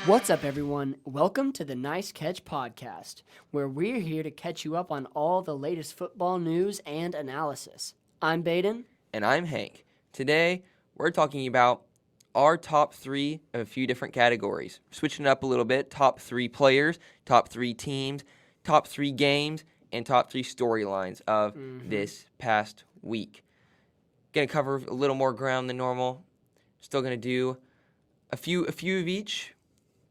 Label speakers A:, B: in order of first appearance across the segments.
A: What's up, everyone? Welcome to the Nice Catch Podcast, where we're here to catch you up on all the latest football news and analysis. I'm Baden.
B: And I'm Hank. Today, we're talking about our top three of a few different categories. Switching it up a little bit, top three players, top three teams, top three games, and top three storylines of this past week. Going to cover a little more ground than normal. Still going to do a few of each.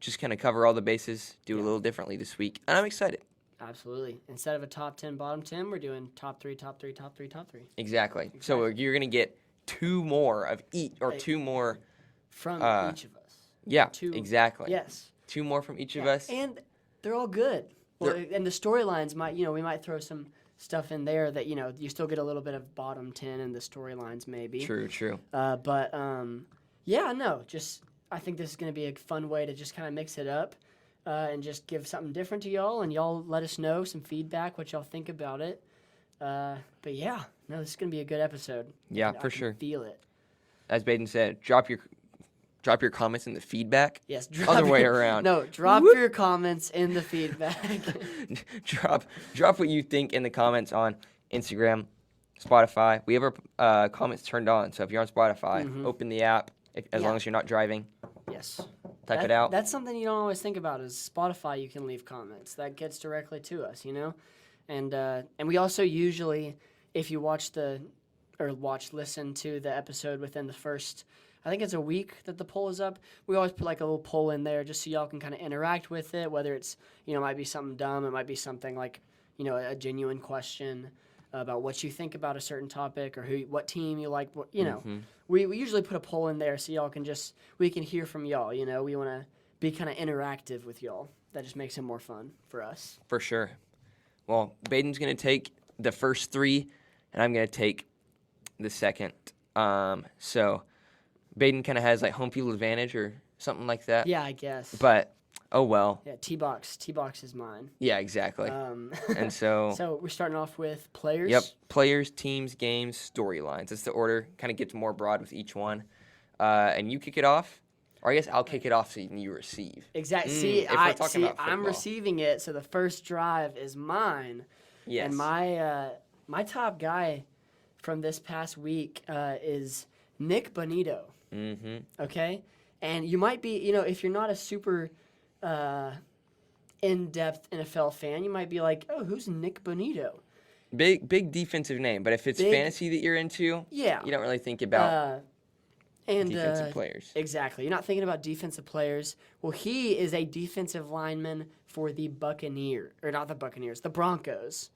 B: Just kind of cover all the bases, do it a little differently this week. And I'm excited.
A: Absolutely. Instead of a top 10, bottom 10, we're doing top three, top three, top three, top three.
B: Exactly. So you're going to get two more of each, or two more.
A: From each of us.
B: Yeah, exactly.
A: Yes.
B: Two more from each of us.
A: And they're all good. Well, and the storylines we might throw some stuff in there that, you still get a little bit of bottom 10 in the storylines maybe.
B: True.
A: I think this is going to be a fun way to just kind of mix it up and just give something different to y'all, and y'all let us know some feedback, what y'all think about it. This is going to be a good episode.
B: Yeah,
A: I
B: for
A: can
B: sure.
A: Feel it.
B: As Baden said, drop your comments in the feedback.
A: Yes,
B: other way around.
A: No, drop your comments in the feedback.
B: drop what you think in the comments on Instagram, Spotify. We have our comments turned on, so if you're on Spotify, open the app. As long as you're not driving.
A: Yes.
B: Type it out.
A: That's something you don't always think about is Spotify you can leave comments. That gets directly to us, And we also usually, if you listen to the episode within the first, I think it's a week that the poll is up, we always put like a little poll in there just so y'all can kind of interact with it, whether it's, it might be something dumb, it might be something like, a genuine question about what you think about a certain topic or what team you like, We usually put a poll in there so y'all we can hear from y'all, We want to be kind of interactive with y'all. That just makes it more fun for us.
B: For sure. Well, Baden's going to take the first three, and I'm going to take the second. So Baden kind of has like home field advantage or something like that.
A: Yeah, I guess.
B: But, oh well.
A: Yeah, T-Box is mine.
B: Yeah, exactly. And so...
A: So we're starting off with players?
B: Yep, players, teams, games, storylines. That's the order. Kind of gets more broad with each one. And you kick it off, or I guess I'll kick it off so you receive.
A: Exactly. I'm receiving it, so the first drive is mine.
B: Yes.
A: And my top guy from this past week is Nick Bonito.
B: Mm-hmm.
A: Okay? And you might be, if you're not a super... in-depth NFL fan, you might be like, oh, who's Nick Bonito?
B: Big defensive name, but if it's fantasy that you're into, you don't really think about defensive players.
A: Exactly. You're not thinking about defensive players. Well, he is a defensive lineman for the the Broncos.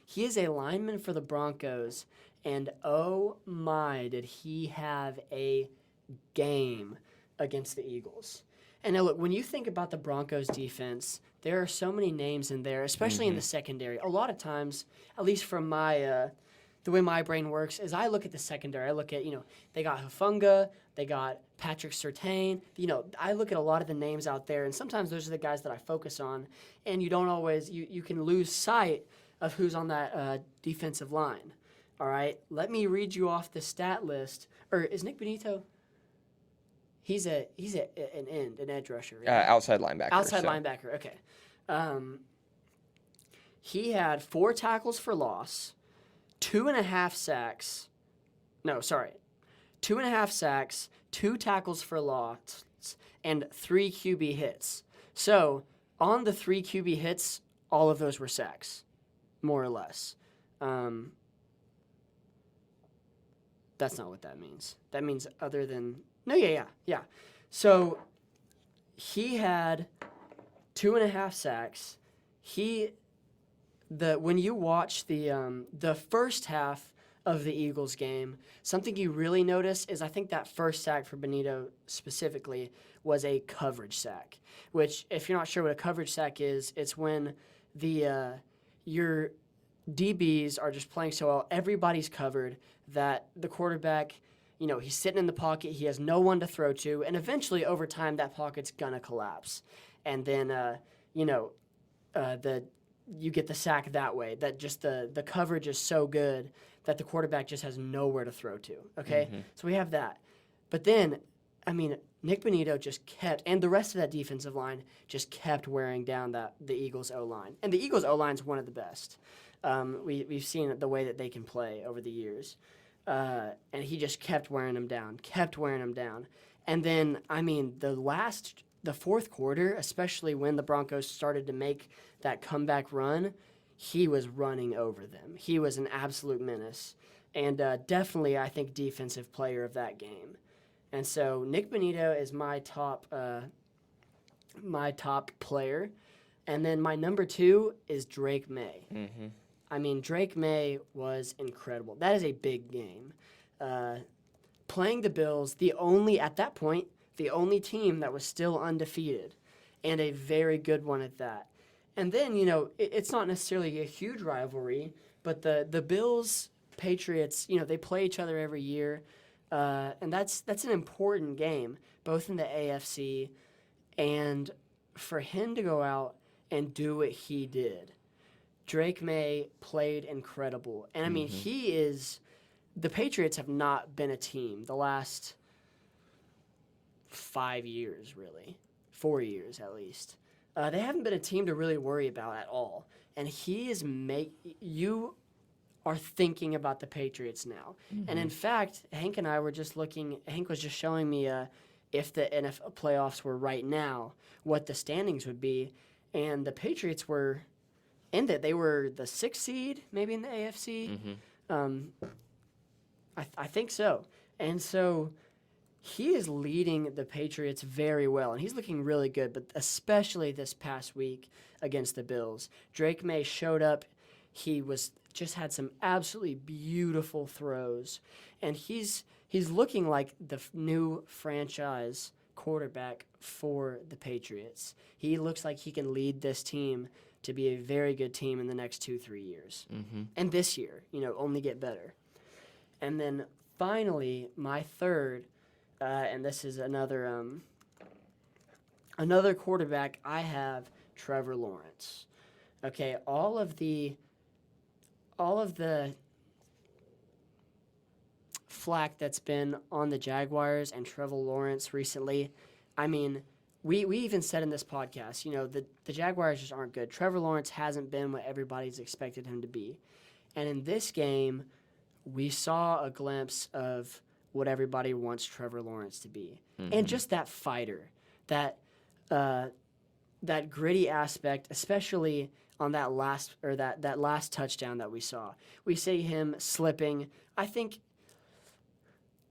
A: He is a lineman for the Broncos, and oh my, did he have a game against the Eagles. And now, look, when you think about the Broncos defense, there are so many names in there, especially in the secondary. A lot of times, at least from my the way my brain works, is I look at the secondary. I look at, they got Hufanga, they got Patrick Surtain. I look at a lot of the names out there, and sometimes those are the guys that I focus on. And you don't always, you can lose sight of who's on that defensive line. All right? Let me read you off the stat list. Or is Nick Bonito... He's an edge rusher. Right?
B: Outside linebacker.
A: Linebacker, okay. He had 4 tackles for loss, 2.5 sacks. 2.5 sacks, 2 tackles for loss, and 3 QB hits. So, on the 3 QB hits, all of those were sacks, more or less. That's not what that means. That means other than... No, yeah. So he had 2.5 sacks. When you watch the first half of the Eagles game, something you really notice is I think that first sack for Bonito specifically was a coverage sack. Which, if you're not sure what a coverage sack is, it's when DBs are just playing so well. Everybody's covered that the quarterback, he's sitting in the pocket. He has no one to throw to. And eventually, over time, that pocket's going to collapse. And then, you get the sack that way. That just the coverage is so good that the quarterback just has nowhere to throw to. Okay?
B: Mm-hmm.
A: So we have that. But then, Nick Bonito just kept, and the rest of that defensive line just kept wearing down the Eagles' O-line. And the Eagles' O-line is one of the best. We've seen the way that they can play over the years. And he just kept wearing them down. And then, the fourth quarter, especially when the Broncos started to make that comeback run, he was running over them. He was an absolute menace. And definitely, I think, defensive player of that game. And so Nick Bonito is my top player. And then my number 2 is Drake May.
B: Mm-hmm.
A: Drake May was incredible. That is a big game. Playing the Bills, at that point, the only team that was still undefeated, and a very good one at that. And then, it's not necessarily a huge rivalry, but the Bills, Patriots, they play each other every year. And that's an important game, both in the AFC, and for him to go out and do what he did. Drake May played incredible. And, the Patriots have not been a team the last 5 years, really. 4 years, at least. They haven't been a team to really worry about at all. And he is you are thinking about the Patriots now. Mm-hmm. And in fact, Hank and I were just Hank was just showing me if the NFL playoffs were right now, what the standings would be. And the Patriots were in it. They were the 6th seed, maybe in the AFC.
B: Mm-hmm.
A: I think so. And so he is leading the Patriots very well, and he's looking really good, but especially this past week against the Bills. Drake May showed up. He just had some absolutely beautiful throws, and he's looking like the new franchise quarterback for the Patriots. He looks like he can lead this team to be a very good team in the next 2-3 years.
B: Mm-hmm.
A: And this year, only get better. And then finally, my third, and this is another quarterback, I have Trevor Lawrence. Okay, all of the flack that's been on the Jaguars and Trevor Lawrence recently, we even said in this podcast, the Jaguars just aren't good. Trevor Lawrence hasn't been what everybody's expected him to be. And in this game, we saw a glimpse of what everybody wants Trevor Lawrence to be. Mm-hmm. And just that fighter, that gritty aspect, especially on that last touchdown that we saw. We see him slipping. I think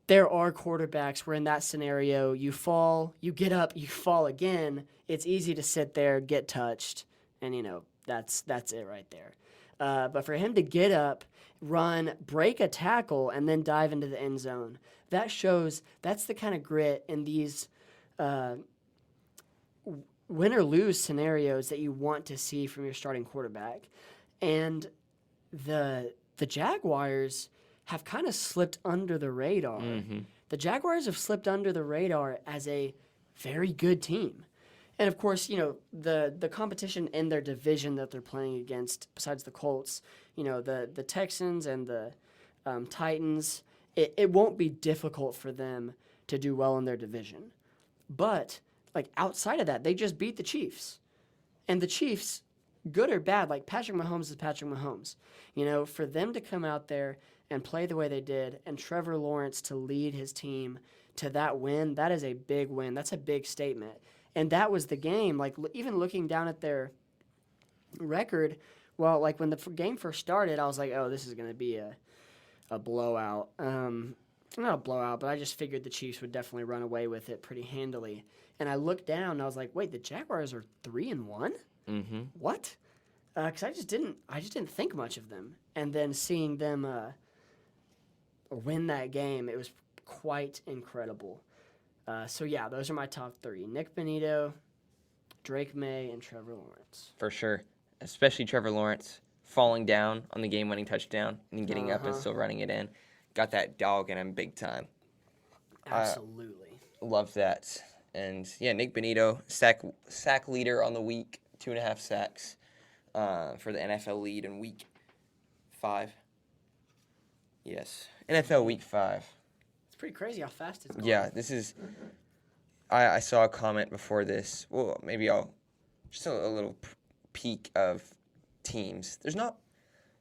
A: there are quarterbacks where in that scenario you fall, you get up, you fall again. It's easy to sit there, get touched, and that's it right there. But for him to get up, run, break a tackle, and then dive into the end zone, that's the kind of grit in these win or lose scenarios that you want to see from your starting quarterback. And the Jaguars have kind of slipped under the radar. Mm-hmm. The Jaguars have slipped under the radar as a very good team. And, of course, the competition in their division that they're playing against, besides the Colts, the Texans and the Titans, it won't be difficult for them to do well in their division. But, outside of that, they just beat the Chiefs. And the Chiefs, good or bad, Patrick Mahomes is Patrick Mahomes. For them to come out there and play the way they did, and Trevor Lawrence to lead his team to that win, that is a big win. That's a big statement. And that was the game. Even looking down at their record, when the game first started, I was like, oh, this is going to be a blowout. Not a blowout, but I just figured the Chiefs would definitely run away with it pretty handily. And I looked down, and I was like, wait, the Jaguars are 3-1?
B: Mm-hmm.
A: What? Because I just didn't think much of them. And then seeing them win that game, it was quite incredible. So, yeah, those are my top 3. Nick Bonito, Drake May, and Trevor Lawrence.
B: For sure. Especially Trevor Lawrence. falling down on the game-winning touchdown and then getting up and still running it in. Got that dog in him big time.
A: Absolutely.
B: Love that. And, yeah, Nick Bonito, sack leader on the week, 2.5 sacks for the NFL lead in Week 5. Yes, NFL Week 5.
A: It's pretty crazy how fast it's going.
B: Yeah, this is... I saw a comment before this. Well, maybe I'll... Just a little peek of teams. There's not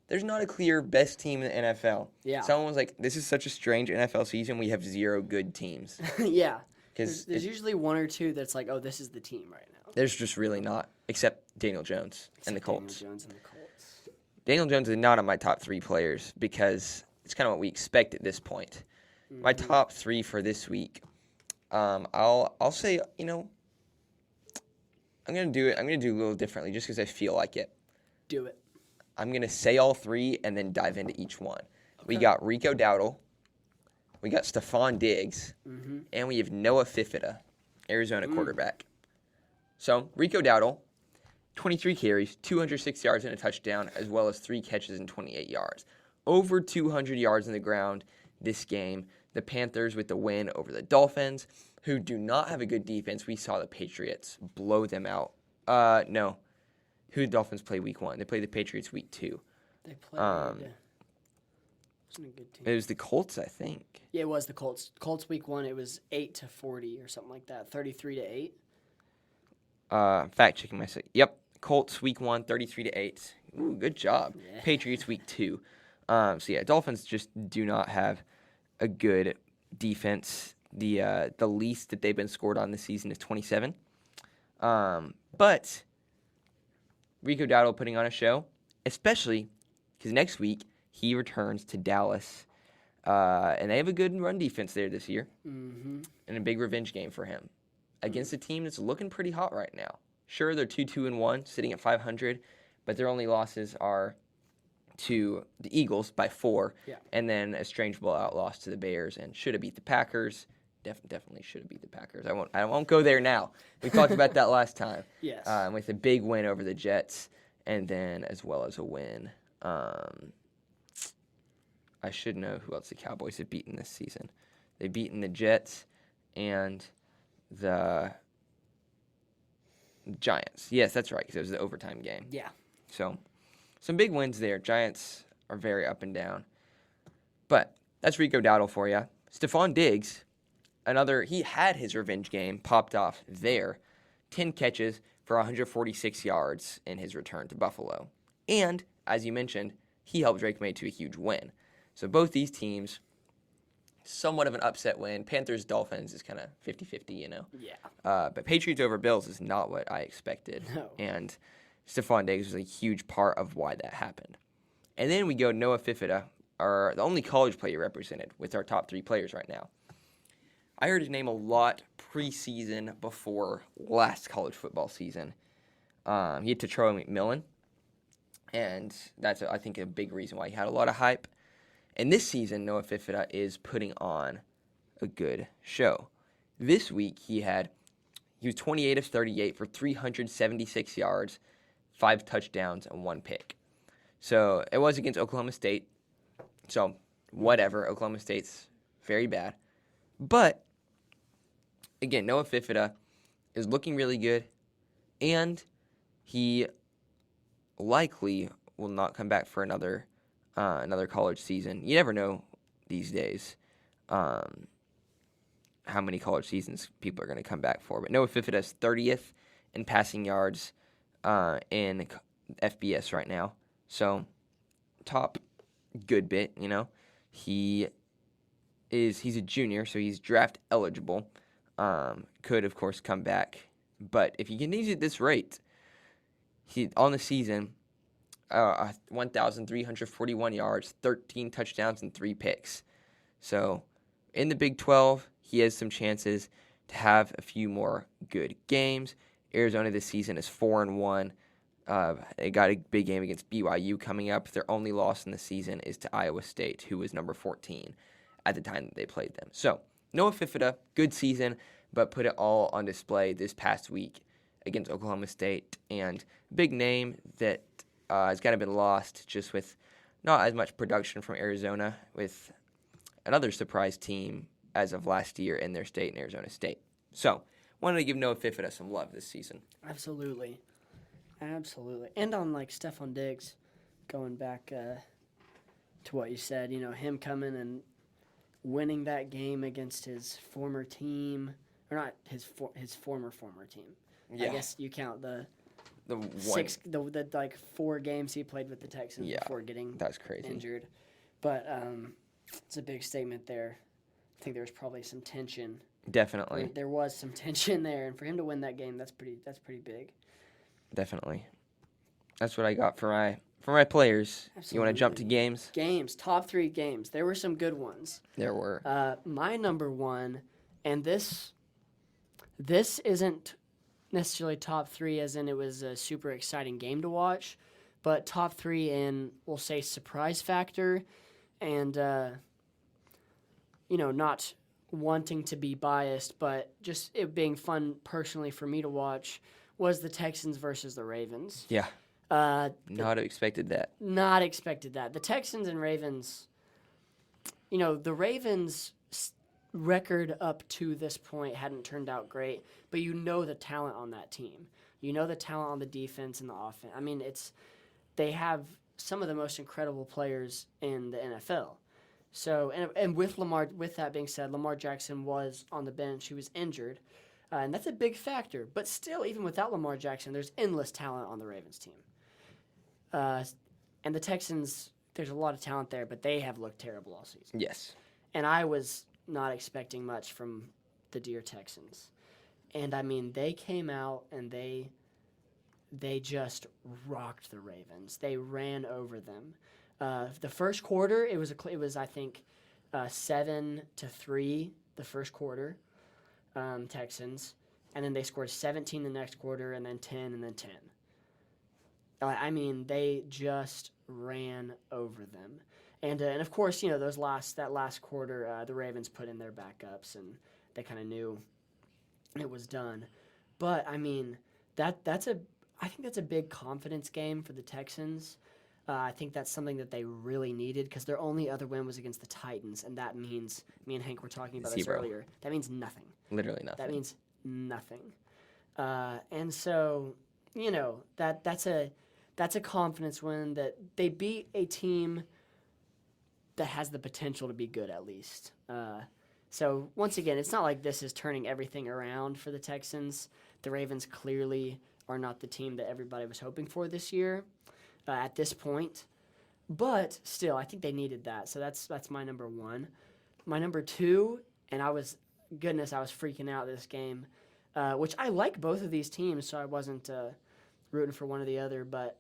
B: a clear best team in the NFL.
A: Yeah.
B: Someone was like, this is such a strange NFL season. We have 0 good teams.
A: Yeah.
B: Because
A: there's usually 1 or 2 that's like, oh, this is the team right now.
B: There's just really not, except Daniel Jones and the Colts.
A: Daniel Jones and the Colts.
B: Daniel Jones is not on my top 3 players because it's kind of what we expect at this point. Mm-hmm. My top 3 for this week, I'll say, I'm gonna do it. I'm gonna do a little differently just because I feel like it.
A: Do it.
B: I'm gonna say all 3 and then dive into each one. Okay. We got Rico Dowdle, we got Stephon Diggs, and we have Noah Fifita, Arizona quarterback. So Rico Dowdle, 23 carries, 206 yards and a touchdown, as well as 3 catches and 28 yards. Over 200 yards on the ground this game. The Panthers with the win over the Dolphins, who do not have a good defense. We saw the Patriots blow them out. No. Who did the Dolphins play week 1? They played the Patriots week 2.
A: They played. Wasn't a good team.
B: It was the Colts, I think.
A: Yeah, it was the Colts. Colts week 1, it was 8-40 or something like that. 33-8.
B: Fact checking myself. Yep. Colts week 1, 33-8. Ooh, good job.
A: Yeah.
B: Patriots week 2. So yeah, Dolphins just do not have a good defense. The least that they've been scored on this season is 27. But Rico Dowdle putting on a show, especially because next week he returns to Dallas, and they have a good run defense there this year, and a big revenge game for him against a team that's looking pretty hot right now. Sure, they're 2-2-1, sitting at 500, but their only losses are to the Eagles by 4, and then a strange blowout loss to the Bears, and should have beat the Packers. Definitely should have beat the Packers. I won't go there now. We talked about that last time.
A: Yes.
B: With a big win over the Jets, and then as well as a win. I should know who else the Cowboys have beaten this season. They've beaten the Jets and the Giants. Yes, that's right, because it was the overtime game.
A: Yeah.
B: So, some big wins there. Giants are very up and down. But that's Rico Dowdle for you. Stephon Diggs, he had his revenge game popped off there. 10 catches for 146 yards in his return to Buffalo. And, as you mentioned, he helped Drake May to a huge win. So both these teams, somewhat of an upset win. Panthers-Dolphins is kind of 50-50,
A: Yeah.
B: But Patriots over Bills is not what I expected.
A: No.
B: And Stephon Diggs was a huge part of why that happened. And then we go Noah Fifita, the only college player represented with our top 3 players right now. I heard his name a lot preseason before last college football season. He had Troy McMillan, and that's, I think, a big reason why he had a lot of hype. And this season, Noah Fifita is putting on a good show. This week, he was 28 of 38 for 376 yards, 5 touchdowns, and 1 pick. So it was against Oklahoma State. So whatever, Oklahoma State's very bad. But again, Noah Fifita is looking really good, and he likely will not come back for another college season. You never know these days how many college seasons people are going to come back for. But Noah Fifita is 30th in passing yards in FBS right now. So top good bit, He's a junior, so he's draft eligible. Could, of course, come back. But if he continues at this rate, on the season, 1,341 yards, 13 touchdowns, and 3 picks. So in the Big 12, he has some chances to have a few more good games. Arizona this season is 4-1. They got a big game against BYU coming up. Their only loss in the season is to Iowa State, who was number 14 at the time that they played them. So Noah Fifita, good season, but put it all on display this past week against Oklahoma State. And big name that has kind of been lost just with not as much production from Arizona, with another surprise team as of last year in their state, in Arizona State. So, wanted to give Noah Fifita some love this season.
A: Absolutely. And on, Stephon Diggs, going back to what you said, him coming and winning that game against his former team, or not his former team.
B: Yeah.
A: I guess you count the
B: one.
A: 4 games he played with the Texans before getting
B: That's crazy.
A: injured. But it's a big statement there. I think there was probably some tension.
B: Definitely.
A: There was some tension there, and for him to win that game, that's pretty big.
B: Definitely. That's what I got for my players.
A: Absolutely.
B: You want to jump to games?
A: Games, top 3 games. There were some good ones.
B: There were.
A: My number one, and this isn't necessarily top 3 as in it was a super exciting game to watch, but top 3 in, we'll say, surprise factor and, not wanting to be biased, but just it being fun personally for me to watch was the Texans versus the Ravens.
B: Yeah. Not expected that.
A: Not expected that. The Texans and Ravens, the Ravens' record up to this point hadn't turned out great, but the talent on that team. The talent on the defense and the offense. I mean, they have some of the most incredible players in the NFL. So, and with that being said, Lamar Jackson was on the bench. He was injured, and that's a big factor. But still, even without Lamar Jackson, there's endless talent on the Ravens team. And the Texans, there's a lot of talent there, but they have looked terrible all season.
B: Yes.
A: And I was not expecting much from the dear Texans. And, I mean, they came out and they just rocked the Ravens. They ran over them. The first quarter, it was I think 7-3 the first quarter, Texans, and then they scored 17 the next quarter, and then 10, and then 10. I mean, they just ran over them, and of course, that last quarter, the Ravens put in their backups, and they kind of knew it was done. But I mean, I think that's a big confidence game for the Texans. I think that's something that they really needed because their only other win was against the Titans, and that means, me and Hank were talking about this earlier, that means nothing.
B: Literally nothing.
A: That means nothing. And so, that's a confidence win that they beat a team that has the potential to be good at least. So, once again, it's not like this is turning everything around for the Texans. The Ravens clearly are not the team that everybody was hoping for this year. At this point, but still, I think they needed that. So that's my number one. My number 2, and I was freaking out this game, which I like both of these teams, so I wasn't rooting for one or the other. But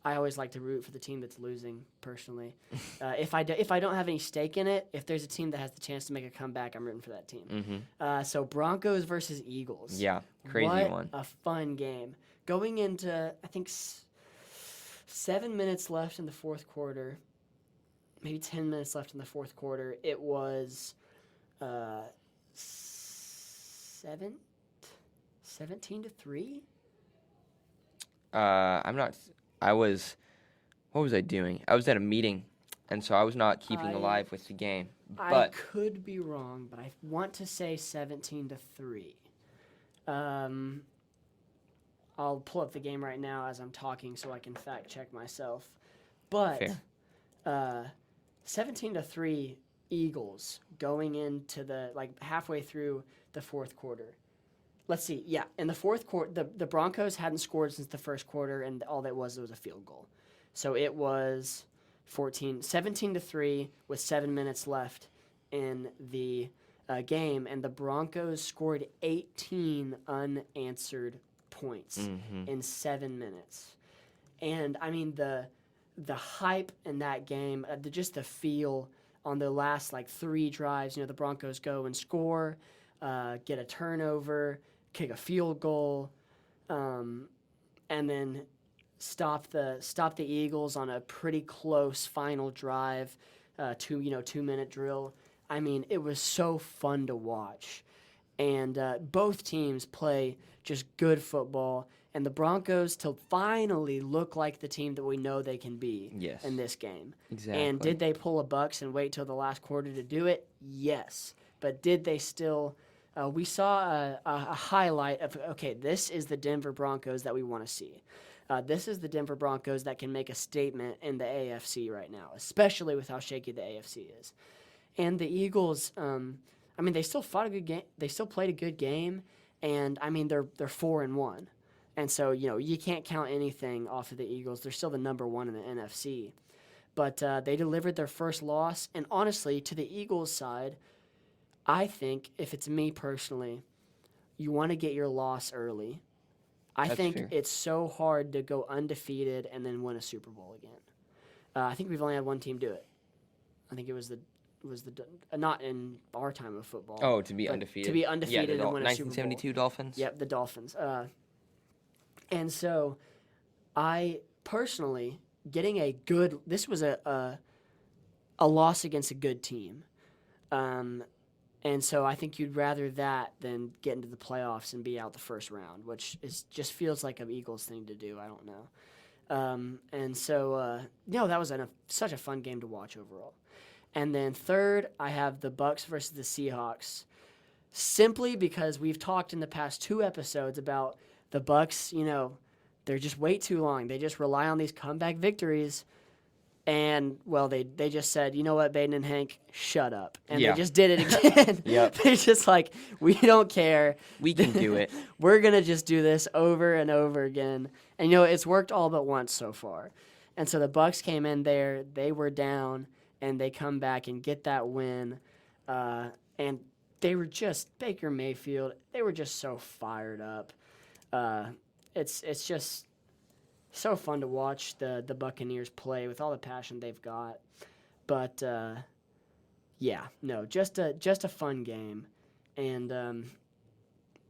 A: I always like to root for the team that's losing personally. If I don't have any stake in it, if there's a team that has the chance to make a comeback, I'm rooting for that team.
B: Mm-hmm.
A: So Broncos versus Eagles.
B: Yeah, crazy
A: what
B: one.
A: A fun game. Going into I think 7 minutes left in the fourth quarter, maybe 10 minutes left in the fourth quarter. It was 17-3.
B: What was I doing? I was at a meeting, and so I was not keeping alive with the game. But
A: I could be wrong, but I want to say 17-3. I'll pull up the game right now as I'm talking so I can fact check myself. But 17-3 Eagles going into the halfway through the fourth quarter. Let's see. Yeah, in the fourth quarter, the Broncos hadn't scored since the first quarter, and all that was a field goal. So it was 17-3 with 7 minutes left in the game, and the Broncos scored 18 unanswered points in 7 minutes. And I mean the hype in that game, just the feel on the last 3 drives. The Broncos go and score, get a turnover, kick a field goal, and then stop the Eagles on a pretty close final drive, 2-minute drill. I mean, it was so fun to watch. And both teams play just good football. and the Broncos to finally look like the team that we know they can be
B: Yes.
A: in this game.
B: Exactly.
A: And did they pull a Bucs and wait till the last quarter to do it? Yes. But did they still we saw a highlight of, okay, this is the Denver Broncos that we want to see. This is the Denver Broncos that can make a statement in the AFC right now, especially with how shaky the AFC is. And the Eagles, they still fought a good game. They still played a good game, and they're 4-1, and so you can't count anything off of the Eagles. They're still the number one in the NFC, but they delivered their first loss. And honestly, to the Eagles side, I think if it's me personally, you want to get your loss early. I think
B: fair.
A: it's so hard to go undefeated and then win a Super Bowl again. I think we've only had one team do it. I think it was the not in our time of football.
B: Oh, to be undefeated.
A: To be undefeated and win a Super Bowl.
B: 1972 Dolphins.
A: Yep, the Dolphins. And so, I personally getting this was a loss against a good team. And so I think you'd rather that than get into the playoffs and be out the first round, which just feels like an Eagles thing to do. I don't know. And so, that was such a fun game to watch overall. And then third, I have the Bucs versus the Seahawks, simply because we've talked in the past 2 episodes about the Bucs. They're just way too long. They just rely on these comeback victories. And, well, they just said, you know what, Baden and Hank, shut up. And they just did it again.
B: Yep.
A: They're just like, we don't care.
B: We can do it.
A: We're going to just do this over and over again. And, it's worked all but once so far. And so the Bucs came in there. They were down, and they come back and get that win. And they were just, Baker Mayfield, they were just so fired up. It's just so fun to watch the Buccaneers play with all the passion they've got. But just a fun game, and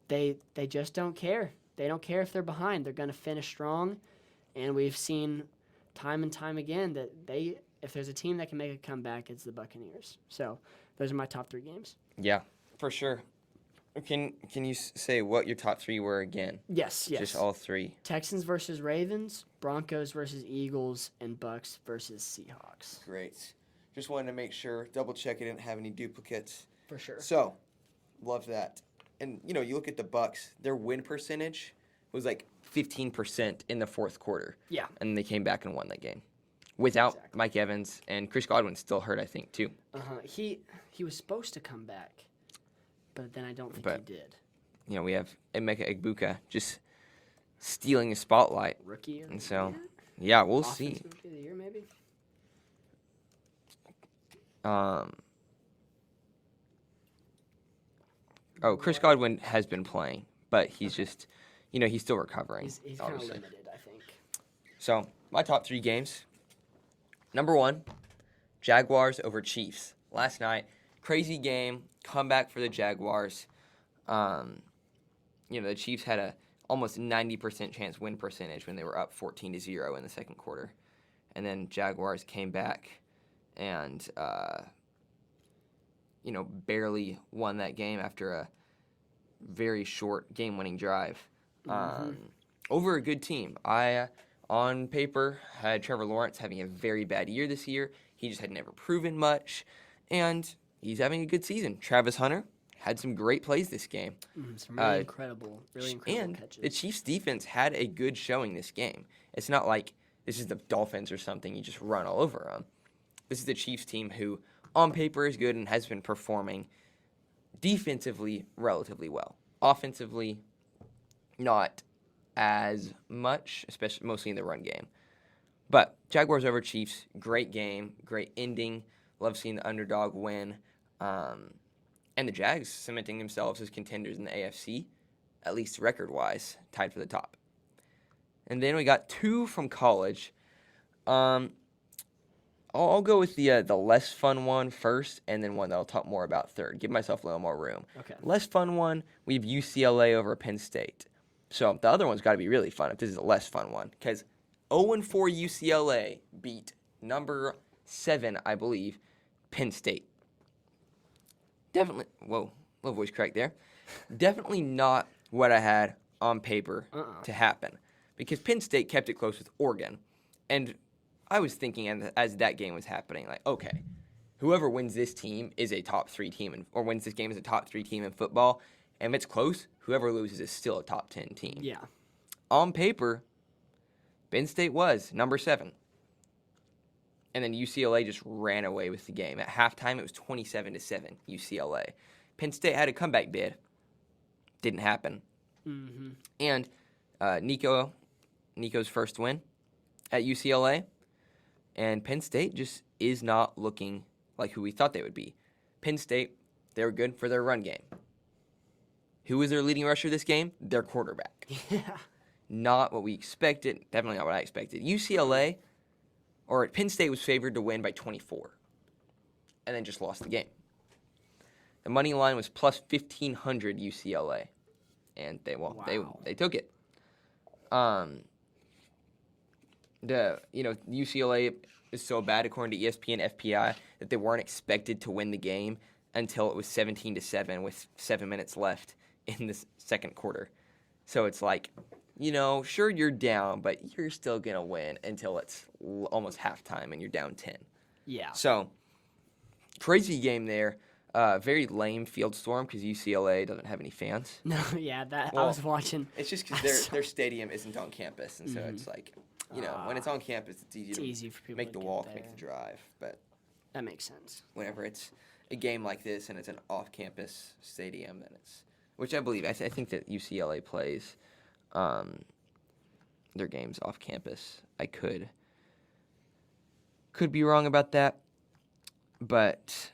A: they just don't care. They don't care if they're behind. They're going to finish strong, and we've seen time and time again that if there's a team that can make a comeback, it's the Buccaneers. So those are my top 3 games.
B: Yeah, for sure. Can you say what your top 3 were again?
A: Yes.
B: Just all 3.
A: Texans versus Ravens, Broncos versus Eagles, and Bucs versus Seahawks.
B: Great. Just wanted to make sure, double check I didn't have any duplicates.
A: For sure.
B: So, love that. And, you look at the Bucs, their win percentage was like 15% in the fourth quarter.
A: Yeah.
B: And they came back and won that game. Without Mike Evans, and Chris Godwin still hurt, I think, too.
A: He was supposed to come back, but then I don't think he did.
B: We have Emeka Egbuka just stealing the spotlight.
A: Rookie of
B: and
A: the
B: so,
A: year?
B: yeah, we'll
A: Offensive
B: see.
A: Rookie of the year, maybe?
B: Chris Godwin has been playing, but he's just, he's still recovering.
A: He's kind of limited, I think.
B: So, my top 3 games. Number 1, Jaguars over Chiefs. Last night, crazy game, comeback for the Jaguars. The Chiefs had a almost 90% chance win percentage when they were up 14-0 in the second quarter. And then Jaguars came back and, barely won that game after a very short game-winning drive. Over a good team. I, on paper, had Trevor Lawrence having a very bad year this year. He just had never proven much. And he's having a good season. Travis Hunter had some great plays this game.
A: Some really incredible
B: and
A: catches.
B: The Chiefs' defense had a good showing this game. It's not like this is the Dolphins or something. You just run all over them. This is the Chiefs team who, on paper, is good and has been performing defensively relatively well. Offensively, not as much, especially mostly in the run game. But Jaguars over Chiefs, great game, great ending. Love seeing the underdog win. And the Jags cementing themselves as contenders in the AFC, at least record-wise, tied for the top. And then we got 2 from college. I'll go with the less fun one first, and then one that I'll talk more about third. Give myself a little more room.
A: Okay.
B: Less fun one, we have UCLA over Penn State. So the other one's got to be really fun if this is a less fun one, because 0-4 UCLA beat number 7, I believe, Penn State. Definitely, whoa, little voice crack there. Definitely not what I had on paper to happen because Penn State kept it close with Oregon. And I was thinking as that game was happening, like, okay, whoever wins this team is a top 3 team, or wins this game is a top 3 team in football. And if it's close, whoever loses is still a top 10 team.
A: Yeah.
B: On paper, Penn State was number 7. And then UCLA just ran away with the game. At halftime, it was 27-7, UCLA. Penn State had a comeback bid. Didn't happen.
A: Mm-hmm.
B: And Nico's first win at UCLA. And Penn State just is not looking like who we thought they would be. Penn State, they were good for their run game. Who was their leading rusher this game? Their quarterback.
A: Yeah.
B: Not what we expected. Definitely not what I expected. Penn State was favored to win by 24. And then just lost the game. The money line was plus 1,500 UCLA. And they took it. UCLA is so bad according to ESPN FPI that they weren't expected to win the game until it was 17-7 with 7 minutes left in the second quarter. So it's like, sure you're down, but you're still gonna win until it's almost halftime and you're down 10.
A: Yeah.
B: So crazy game there. Very lame field storm because UCLA doesn't have any fans.
A: No, yeah, I was watching.
B: It's just because their stadium isn't on campus, and so it's like, when it's on campus, it's easy
A: for people
B: make
A: to
B: the
A: get
B: walk,
A: there.
B: make the drive. But
A: That makes sense.
B: whenever it's a game like this and it's an off-campus stadium, then which I believe. I think that UCLA plays their games off campus. I could be wrong about that, but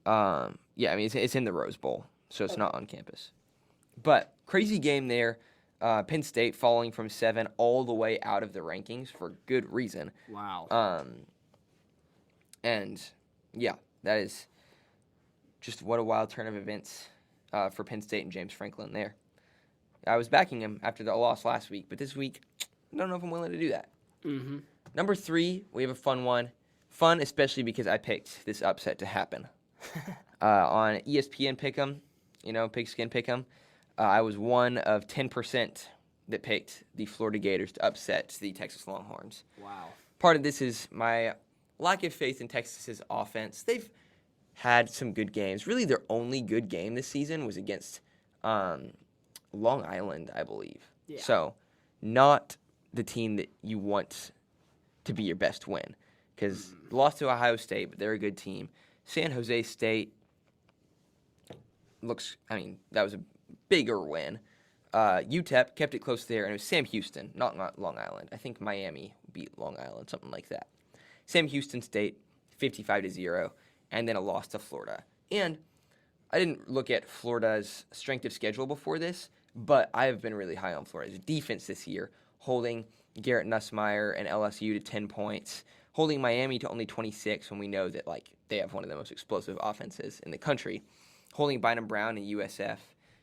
B: it's in the Rose Bowl, so it's not on campus. But crazy game there. Penn State falling from 7 all the way out of the rankings for good reason.
A: Wow.
B: And yeah, that is just what a wild turn of events for Penn State and James Franklin there. I was backing him after the loss last week, but this week, I don't know if I'm willing to do that.
A: Mm-hmm.
B: Number 3, we have a fun one. Fun, especially because I picked this upset to happen. On ESPN Pick'em, Pigskin Pick'em, I was one of 10% that picked the Florida Gators to upset the Texas Longhorns.
A: Wow.
B: Part of this is my lack of faith in Texas's offense. They've had some good games. Really, their only good game this season was against Long Island, I believe.
A: Yeah.
B: So, not the team that you want to be your best win. Because lost to Ohio State, but they're a good team. San Jose State that was a bigger win. UTEP kept it close there, and it was Sam Houston, not Long Island. I think Miami beat Long Island, something like that. Sam Houston State, 55-0, and then a loss to Florida. And I didn't look at Florida's strength of schedule before this, but I have been really high on Florida's defense this year, holding Garrett Nussmeier and LSU to 10 points, holding Miami to only 26 when we know that they have one of the most explosive offenses in the country, holding Bynum Brown and USF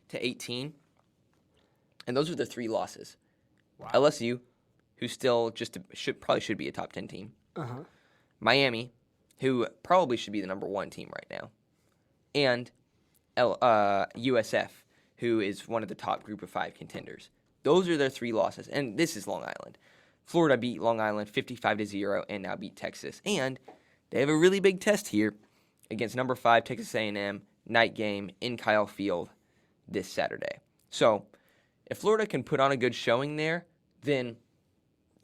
B: to 18. And those are the 3 losses.
A: Wow.
B: LSU, who still probably should be a top 10 team.
A: Uh-huh.
B: Miami, who probably should be the number 1 team right now. And USF, who is one of the top group of 5 contenders. Those are their 3 losses. And this is Long Island. Florida beat Long Island 55-0 and now beat Texas. And they have a really big test here against number 5 Texas A&M, night game in Kyle Field this Saturday. So if Florida can put on a good showing there, then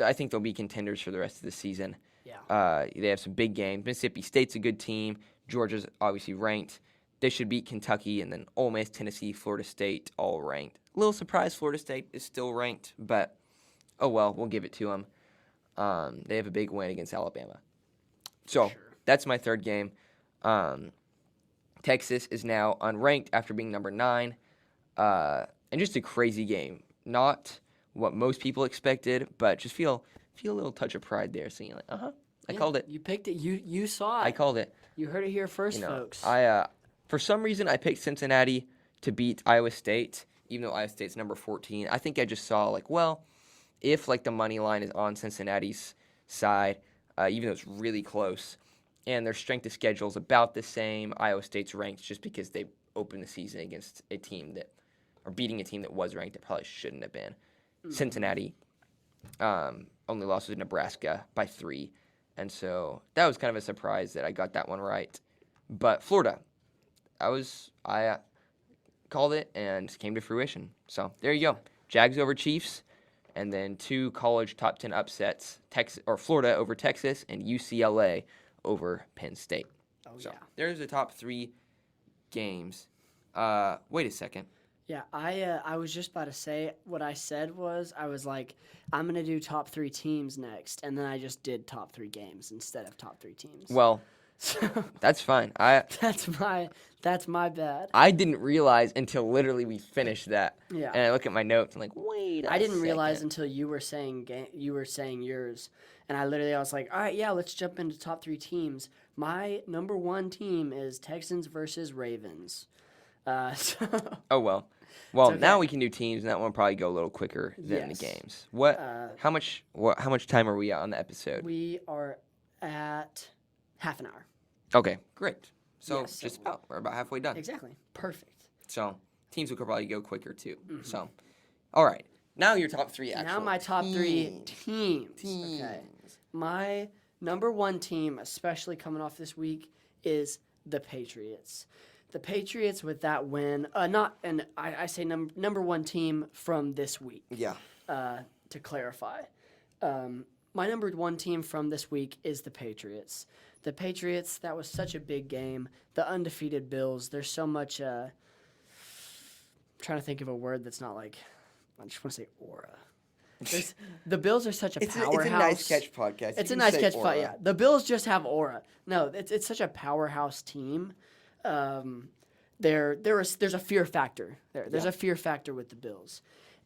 B: I think they'll be contenders for the rest of the season.
A: Yeah.
B: They have some big games. Mississippi State's a good team. Georgia's obviously ranked. They should beat Kentucky, and then Ole Miss, Tennessee, Florida State, all ranked. A little surprised Florida State is still ranked, but oh well, we'll give it to them. They have a big win against Alabama. So that's my third game. Texas is now unranked after being number 9. And just a crazy game. Not what most people expected, but just feel a little touch of pride there. Seeing I called it.
A: You picked it. You saw it.
B: I called it.
A: You heard it here first, folks.
B: For some reason, I picked Cincinnati to beat Iowa State, even though Iowa State's number 14. I think I just saw, if, the money line is on Cincinnati's side, even though it's really close, and their strength of schedule is about the same, Iowa State's ranked just because they opened the season against a team that or beating a team that was ranked that probably shouldn't have been. Cincinnati only lost to Nebraska by 3. And so that was kind of a surprise that I got that one right. But Florida, I called it and came to fruition. So there you go. Jags over Chiefs, and then 2 college top 10 upsets, Florida over Texas and UCLA over Penn State. So there's the top 3 games. Wait a second.
A: Yeah, I was just about to say what I said was I was like, I'm going to do top 3 teams next, and then I just did top 3 games instead of top 3 teams.
B: Well, that's fine.
A: That's my bad.
B: I didn't realize until literally we finished that.
A: Yeah.
B: And I look at my notes and like, wait.
A: I didn't realize until you were saying yours, and I was like, all right, yeah, let's jump into top 3 teams. My number 1 team is Texans versus Ravens.
B: Oh well. Well,
A: okay.
B: Now we can do teams, and that one will probably go a little quicker than the games. How much time are we at on the episode?
A: We are at half an hour.
B: Okay, great. So
A: Yes,
B: just about we're about halfway done.
A: Exactly. Perfect.
B: So teams will probably go quicker too. So, all right. Now your top 3 actual.
A: Now my top 3 teams. Okay. My number 1 team, especially coming off this week, is the Patriots. The Patriots with that win, I say number 1 team from this week.
B: Yeah.
A: To clarify, my number 1 team from this week is the Patriots. The Patriots, that was such a big game. The undefeated Bills, there's so much. I'm trying to think of a word that's not like. I just want to say aura. The Bills are such a powerhouse.
B: It's a nice catch podcast.
A: It's a nice catch podcast. Yeah, the Bills just have aura. No, it's such a powerhouse team. There's a fear factor there. There's a fear factor with the Bills,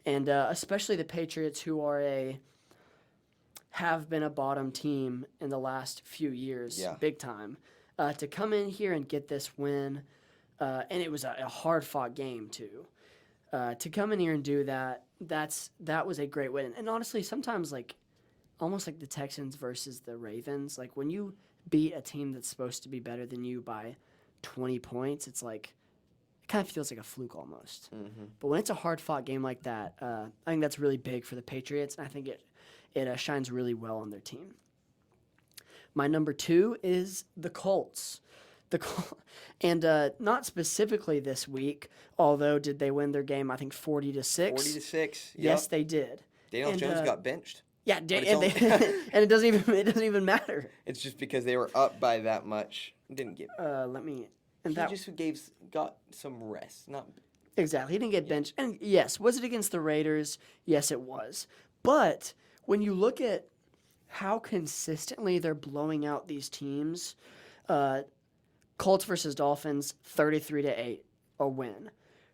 A: and especially the Patriots, who have been a bottom team in the last few years, big time. To come in here and get this win, and it was a hard fought game too. To come in here and do that, that was a great win. And honestly, sometimes almost like the Texans versus the Ravens, like when you beat a team that's supposed to be better than you by 20 points, it's like it kind of feels like a fluke almost. Mm-hmm. But when it's a hard-fought game like that, I think that's really big for the Patriots, and I think it shines really well on their team. My number 2 is the Colts. And not specifically this week, although did they win their game, I think 40-6.
B: 40-6. Yep.
A: Yes, they did.
B: Daniel Jones got benched.
A: Yeah, and it doesn't even matter.
B: It's just because they were up by that much. Didn't get. Got some rest. Not
A: exactly. He didn't get benched. And yes, was it against the Raiders? Yes, it was. But when you look at how consistently they're blowing out these teams, Colts versus Dolphins, 33-8, a win.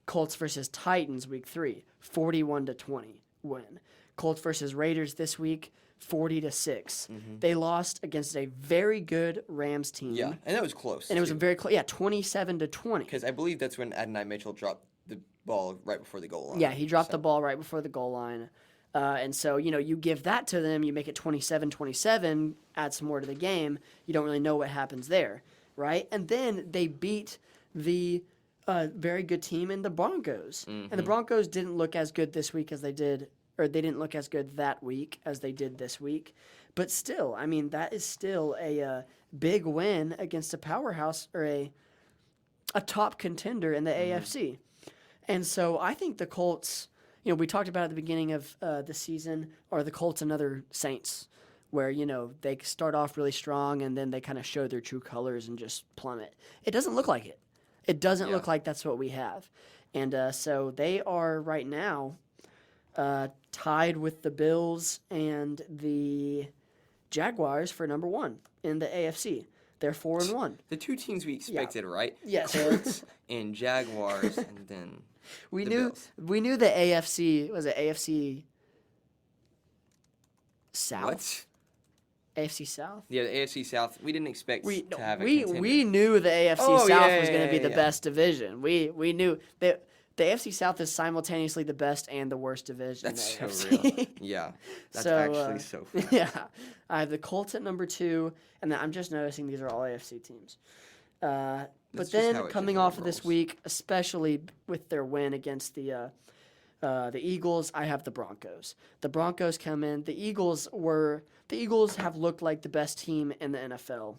A: Colts versus Titans, week 3, 41-20, win. Colts versus Raiders this week, 40-6. Mm-hmm. They lost against a very good Rams team.
B: Yeah, and that was close.
A: And it was a very close, 27-20.
B: Because I believe that's when Adonai Mitchell dropped the ball right before the goal line.
A: Yeah, he dropped the ball right before the goal line. And so, you give that to them, you make it 27-27, add some more to the game. You don't really know what happens there, right? And then they beat the very good team in the Broncos. Mm-hmm. And the Broncos didn't look as good this week as they did, or they didn't look as good that week as they did this week. But still, I mean, that is still a big win against a powerhouse or a top contender in the AFC. And so I think the Colts, we talked about at the beginning of the season, are the Colts another Saints, where, they start off really strong and then they kind of show their true colors and just plummet. It doesn't look like it. It doesn't look like that's what we have. And so they are right now tied with the Bills and the Jaguars for number 1 in the AFC. They're 4-1.
B: The 2 teams we expected, right?
A: Yes.
B: Colts and Jaguars, and then
A: we
B: knew
A: Bills. We knew the AFC was it AFC South.
B: What?
A: AFC South?
B: Yeah, the AFC South. We didn't expect to have a contender.
A: We knew the AFC South was going to be the best division. We knew that the AFC South is simultaneously the best and the worst division.
B: That's so real. Yeah, that's actually so funny.
A: Yeah, I have the Colts at number 2, and then I'm just noticing these are all AFC teams. But then coming off of this week, especially with their win against the Eagles, I have the Broncos. The Broncos come in. The Eagles have looked like the best team in the NFL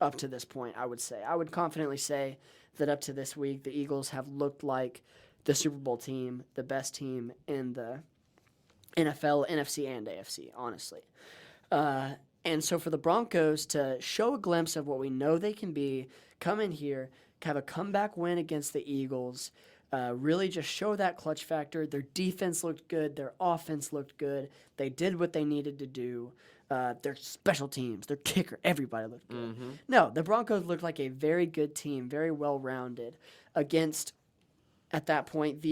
A: up to this point, I would say. I would confidently say that up to this week, the Eagles have looked like the Super Bowl team, the best team in the NFL, NFC, and AFC, honestly. And so for the Broncos to show a glimpse of what we know they can be, come in here, have a comeback win against the Eagles, really just show that clutch factor. Their defense looked good. Their offense looked good. They did what they needed to do. Their special teams, their kicker, everybody looked good. Mm-hmm. No, the Broncos looked like a very good team, very well-rounded, against, at that point,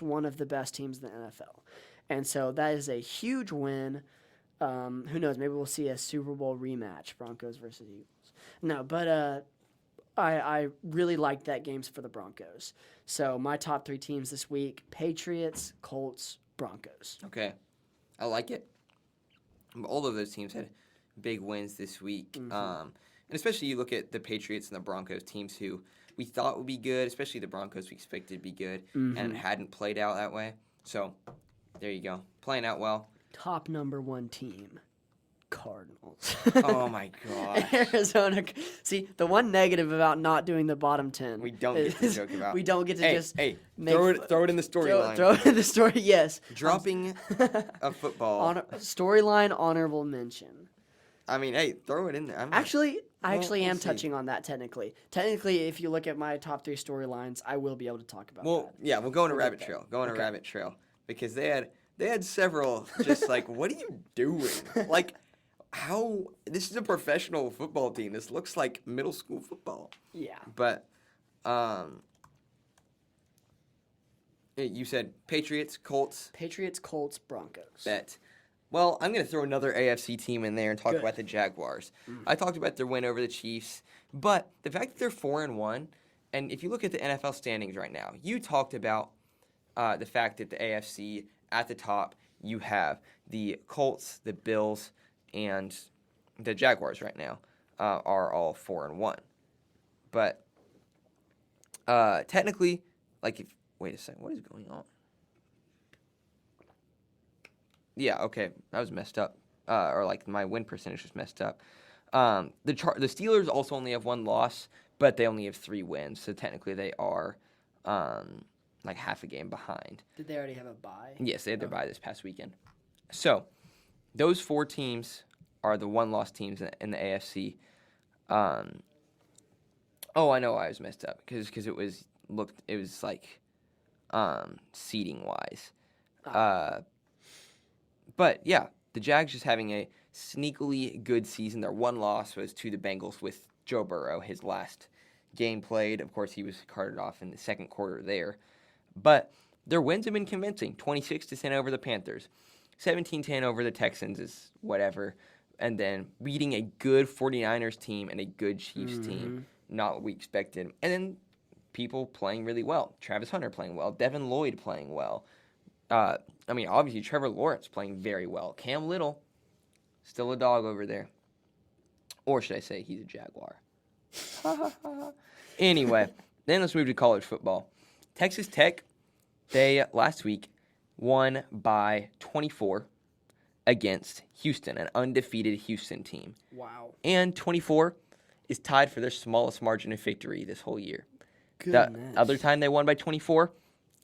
A: one of the best teams in the NFL. And so that is a huge win. Who knows? Maybe we'll see a Super Bowl rematch, Broncos versus Eagles. No, but I really liked that games for the Broncos. So my top 3 teams this week: Patriots, Colts, Broncos.
B: Okay, I like it. All of those teams had big wins this week. Mm-hmm. And especially you look at the Patriots and the Broncos, teams who we thought would be good, especially the Broncos we expected to be good, mm-hmm. and hadn't played out that way. So there you go. Playing out well.
A: Top number 1 team, Cardinals.
B: Oh, my God.
A: Arizona. See, the one negative about not doing the bottom 10.
B: We don't get to joke about.
A: We don't get to
B: throw it in the storyline.
A: Throw it in the story, yes.
B: Dropping a football.
A: Storyline honorable mention.
B: I mean, hey, throw it in there.
A: I actually am touching on that technically. Technically, if you look at my top 3 storylines, I will be able to talk about that.
B: Yeah, we'll go on a rabbit trail. Go on a rabbit trail. Because they had several just like, what are you doing? Like, how? This is a professional football team. This looks like middle school football.
A: Yeah.
B: But, you said Patriots, Colts.
A: Patriots, Colts, Broncos.
B: Bet. Well, I'm going to throw another AFC team in there and talk about the Jaguars. I talked about their win over the Chiefs, but the fact that they're 4-1, and if you look at the NFL standings right now, you talked about the fact that the AFC at the top, you have the Colts, the Bills, and the Jaguars right now are all 4-1. But technically, wait a second, what is going on? Yeah, okay, that was messed up. My win percentage was messed up. The Steelers also only have 1 loss, but they only have 3 wins, so technically they are half a game behind.
A: Did they already have a bye?
B: Yes, they had their bye this past weekend. So, those 4 teams are the 1-loss teams in the AFC. I know why I was messed up because it was seeding wise. But yeah, the Jags just having a sneakily good season. Their 1 loss was to the Bengals with Joe Burrow, his last game played. Of course, he was carted off in the second quarter there. But their wins have been convincing. 26-10 over the Panthers. 17-10 over the Texans is whatever. And then beating a good 49ers team and a good Chiefs team. Not what we expected. And then people playing really well. Travis Hunter playing well. Devin Lloyd playing well. Obviously, Trevor Lawrence playing very well. Cam Little, still a dog over there. Or should I say he's a Jaguar. Anyway, then let's move to college football. Texas Tech, they last week won by 24 against Houston, an undefeated Houston team.
A: Wow.
B: And 24 is tied for their smallest margin of victory this whole year.
A: Goodness.
B: The other time they won by 24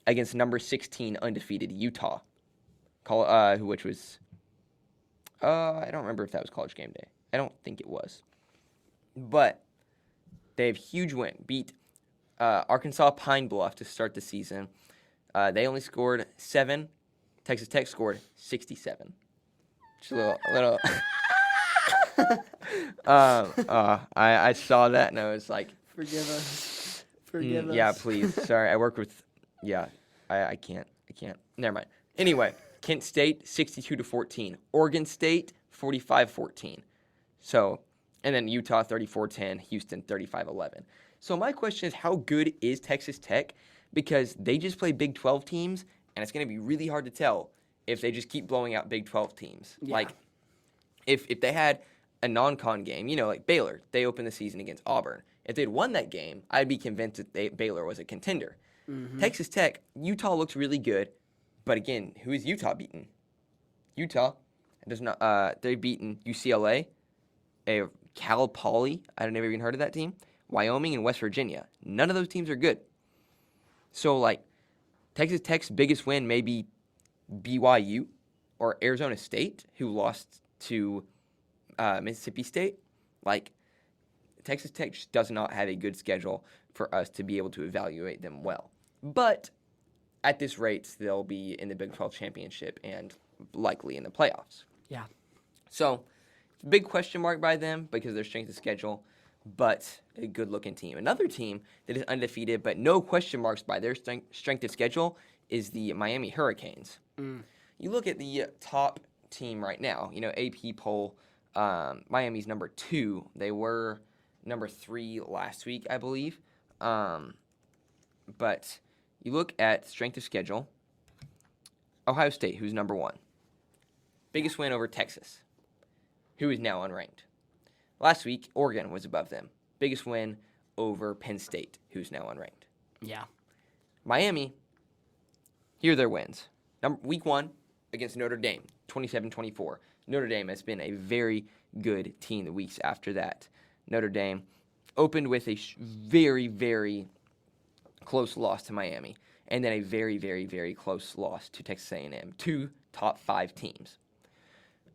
B: against number 16 undefeated Utah, which was, I don't remember if that was College Game Day. I don't think it was. But they have huge win. Beat Arkansas Pine Bluff to start the season. They only scored 7. Texas Tech scored 67. Just a little. I saw that and I was like,
A: forgive us. Forgive us.
B: Yeah, please. Sorry, I work with. Yeah, I can't. Never mind. Anyway, Kent State 62-14. Oregon State 45-14. So, and then Utah 34-10. Houston 35-11. So my question is, how good is Texas Tech? Because they just play Big 12 teams, and it's going to be really hard to tell if they just keep blowing out Big 12 teams.
A: Yeah.
B: Like, if they had a non-con game, like Baylor, they opened the season against Auburn. If they'd won that game, I'd be convinced that Baylor was a contender. Texas Tech, Utah looks really good, but again, who is Utah beaten? Utah does not. They've beaten UCLA, Cal Poly. I've never even heard of that team. Wyoming and West Virginia. None of those teams are good. So like, Texas Tech's biggest win may be BYU or Arizona State, who lost to Mississippi State. Like, Texas Tech just does not have a good schedule for us to be able to evaluate them well. But at this rate, they'll be in the Big 12 championship and likely in the playoffs.
A: Yeah.
B: So, it's a big question mark by them because of their strength of schedule, but a good-looking team. Another team that is undefeated but no question marks by their strength of schedule is the Miami Hurricanes. You look at the top team right now, AP poll, Miami's number 2. They were number 3 last week, I believe. But you look at strength of schedule, Ohio State, who's number 1. Biggest win over Texas, who is now unranked. Last week, Oregon was above them. Biggest win over Penn State, who's now unranked.
A: Yeah.
B: Miami, here are their wins. Week 1 against Notre Dame, 27-24. Notre Dame has been a very good team the weeks after that. Notre Dame opened with a very, very close loss to Miami, and then a very, very, very close loss to Texas A&M, 2 top 5 teams.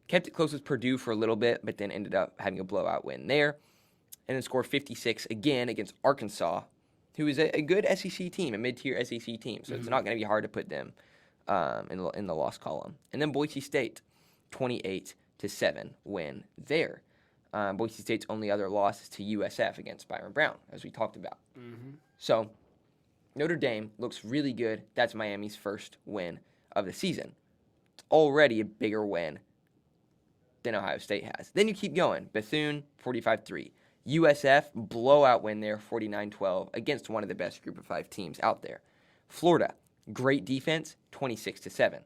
B: Kept it close with Purdue for a little bit, but then ended up having a blowout win there, and then scored 56 again against Arkansas, who is a good SEC team, a mid-tier SEC team, so it's not going to be hard to put them in the loss column. And then Boise State, 28-7 win there. Boise State's only other loss is to USF against Byron Brown, as we talked about. So Notre Dame looks really good. That's Miami's first win of the season. It's already a bigger win than Ohio State has. Then you keep going. Bethune, 45-3. USF, blowout win there, 49-12, against one of the best group of 5 teams out there. Florida, great defense, 26-7.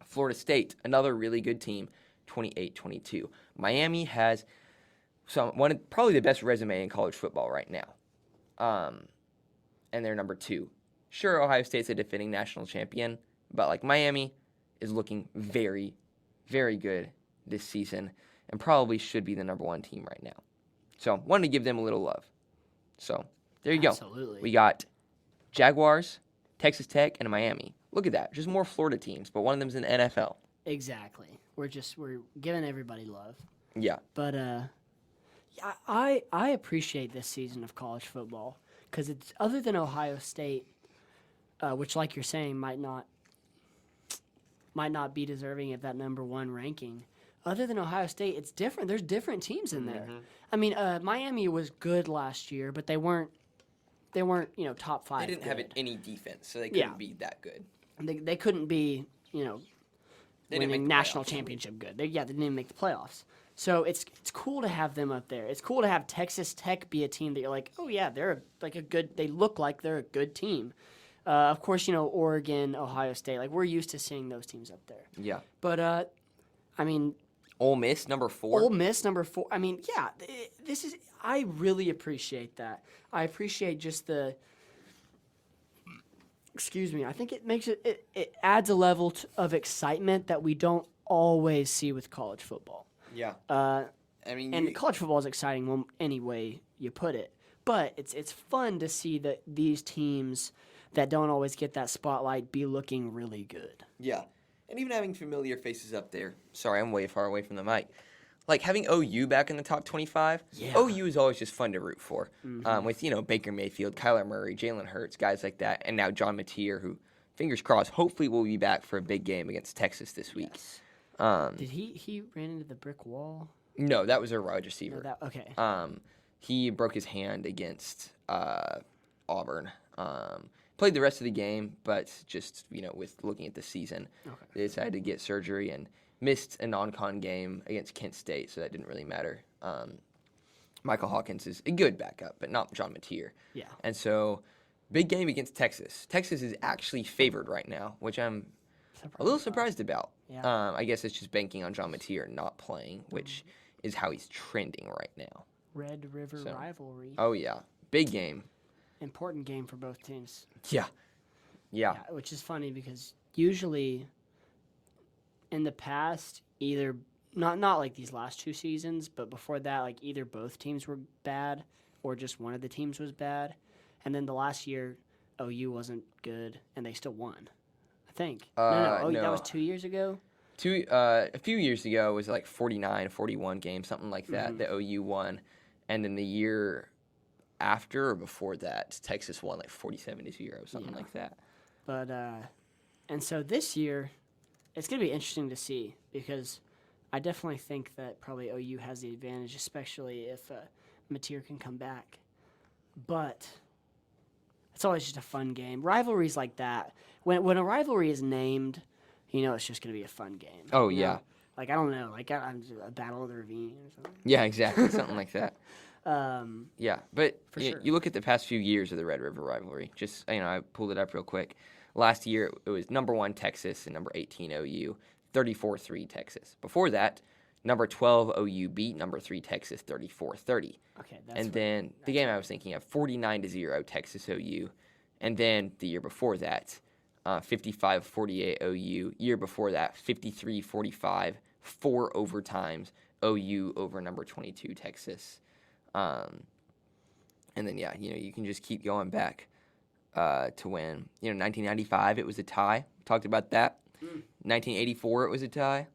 B: Florida State, another really good team, 28-22. Miami has probably the best resume in college football right now. And they're number 2. Sure, Ohio State's a defending national champion, but like Miami is looking very, very good this season and probably should be the number 1 team right now. So, wanted to give them a little love. So, there you go.
A: Absolutely.
B: We got Jaguars, Texas Tech, and Miami. Look at that. Just more Florida teams, but one of them's in the NFL.
A: Exactly. We're giving everybody love.
B: Yeah.
A: But I appreciate this season of college football because it's other than Ohio State, which, like you're saying, might not be deserving of that number 1 ranking. Other than Ohio State, it's different. There's different teams in there. I mean, Miami was good last year, but they weren't top 5.
B: They didn't
A: good.
B: have any defense, so they couldn't be that good.
A: They couldn't be, winning national
B: playoffs.
A: championship good. They didn't even make the playoffs. So it's cool to have them up there. It's cool to have Texas Tech be a team that you're like, oh yeah, they're they look like they're a good team. Of course, Oregon, Ohio State, like we're used to seeing those teams up there.
B: Yeah.
A: But I mean,
B: Ole Miss, number 4.
A: Ole Miss, number 4. I mean, yeah, I really appreciate that. I appreciate just excuse me, I think it makes it adds a level of excitement that we don't always see with college football.
B: Yeah.
A: And college football is exciting any way you put it. But it's fun to see that these teams that don't always get that spotlight be looking really good.
B: Yeah. And even having familiar faces up there. Sorry, I'm way far away from the mic. Like having OU back in the top 25.
A: Yeah.
B: OU is always just fun to root for. With, Baker Mayfield, Kyler Murray, Jalen Hurts, guys like that. And now John Mateer, who, fingers crossed, hopefully will be back for a big game against Texas this week.
A: Yes. Did he ran into the brick wall?
B: No, that was a wide receiver.
A: No, okay.
B: He broke his hand against Auburn. Played the rest of the game, but just, with looking at the season, they decided to get surgery and missed a non-con game against Kent State, so that didn't really matter. Michael Hawkins is a good backup, but not John Mateer.
A: Yeah.
B: And so, big game against Texas. Texas is actually favored right now, which I'm a little surprised about.
A: Yeah.
B: I guess it's just banking on John Mateer not playing, which is how he's trending right now.
A: Red River
B: So.
A: rivalry.
B: Oh, yeah. Big game.
A: Important game for both teams.
B: Yeah. Yeah.
A: Which is funny because usually in the past, either not like these last 2 seasons, but before that, like either both teams were bad or just one of the teams was bad. And then the last year, OU wasn't good and they still won. I think. No. That was 2 years ago.
B: A few years ago, it was like 49-41 game, something like that, that OU won. And then the year after or before that, Texas won like 47-0, something like that.
A: But, and so this year, it's going to be interesting to see because I definitely think that probably OU has the advantage, especially if Mateer can come back. But it's always just a fun game. Rivalries like that, when a rivalry is named, you know it's just going to be a fun game.
B: Oh,
A: you
B: yeah.
A: know? Like, I don't know, like a Battle of the Ravine or something.
B: Yeah, exactly, something like that. Yeah, but
A: sure.
B: You look at the past few years of the Red River rivalry. Just I pulled it up real quick. Last year it was number 1 Texas and number 18 OU, 34-3 Texas. Before that, number 12 OU beat number 3 Texas 34-30.
A: Okay,
B: and then the game I was thinking of 49-0 Texas OU, and then the year before that, 55-48 OU. Year before that, 53-45, 4 overtimes OU over number 22 Texas. And then, you can just keep going back to when, 1995, it was a tie. Talked about that. 1984, it was a tie.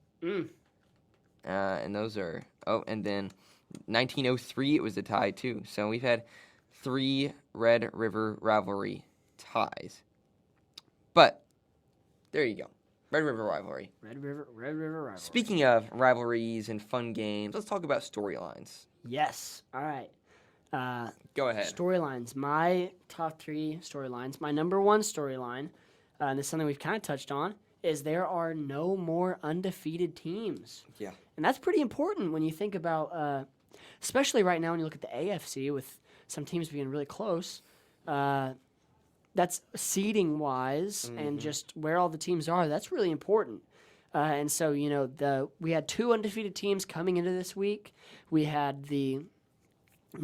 B: And those are, and then 1903, it was a tie, too. So we've had 3 Red River rivalry ties. But, there you go. Red River rivalry.
A: Red River rivalry.
B: Speaking of rivalries and fun games, let's talk about storylines.
A: Yes. All right.
B: Go ahead.
A: Storylines. My top 3 storylines. My number 1 storyline, and this is something we've kind of touched on, is there are no more undefeated teams.
B: Yeah.
A: And that's pretty important when you think about, especially right now when you look at the AFC with some teams being really close. That's seeding-wise and just where all the teams are. That's really important. And so, we had 2 undefeated teams coming into this week. We had the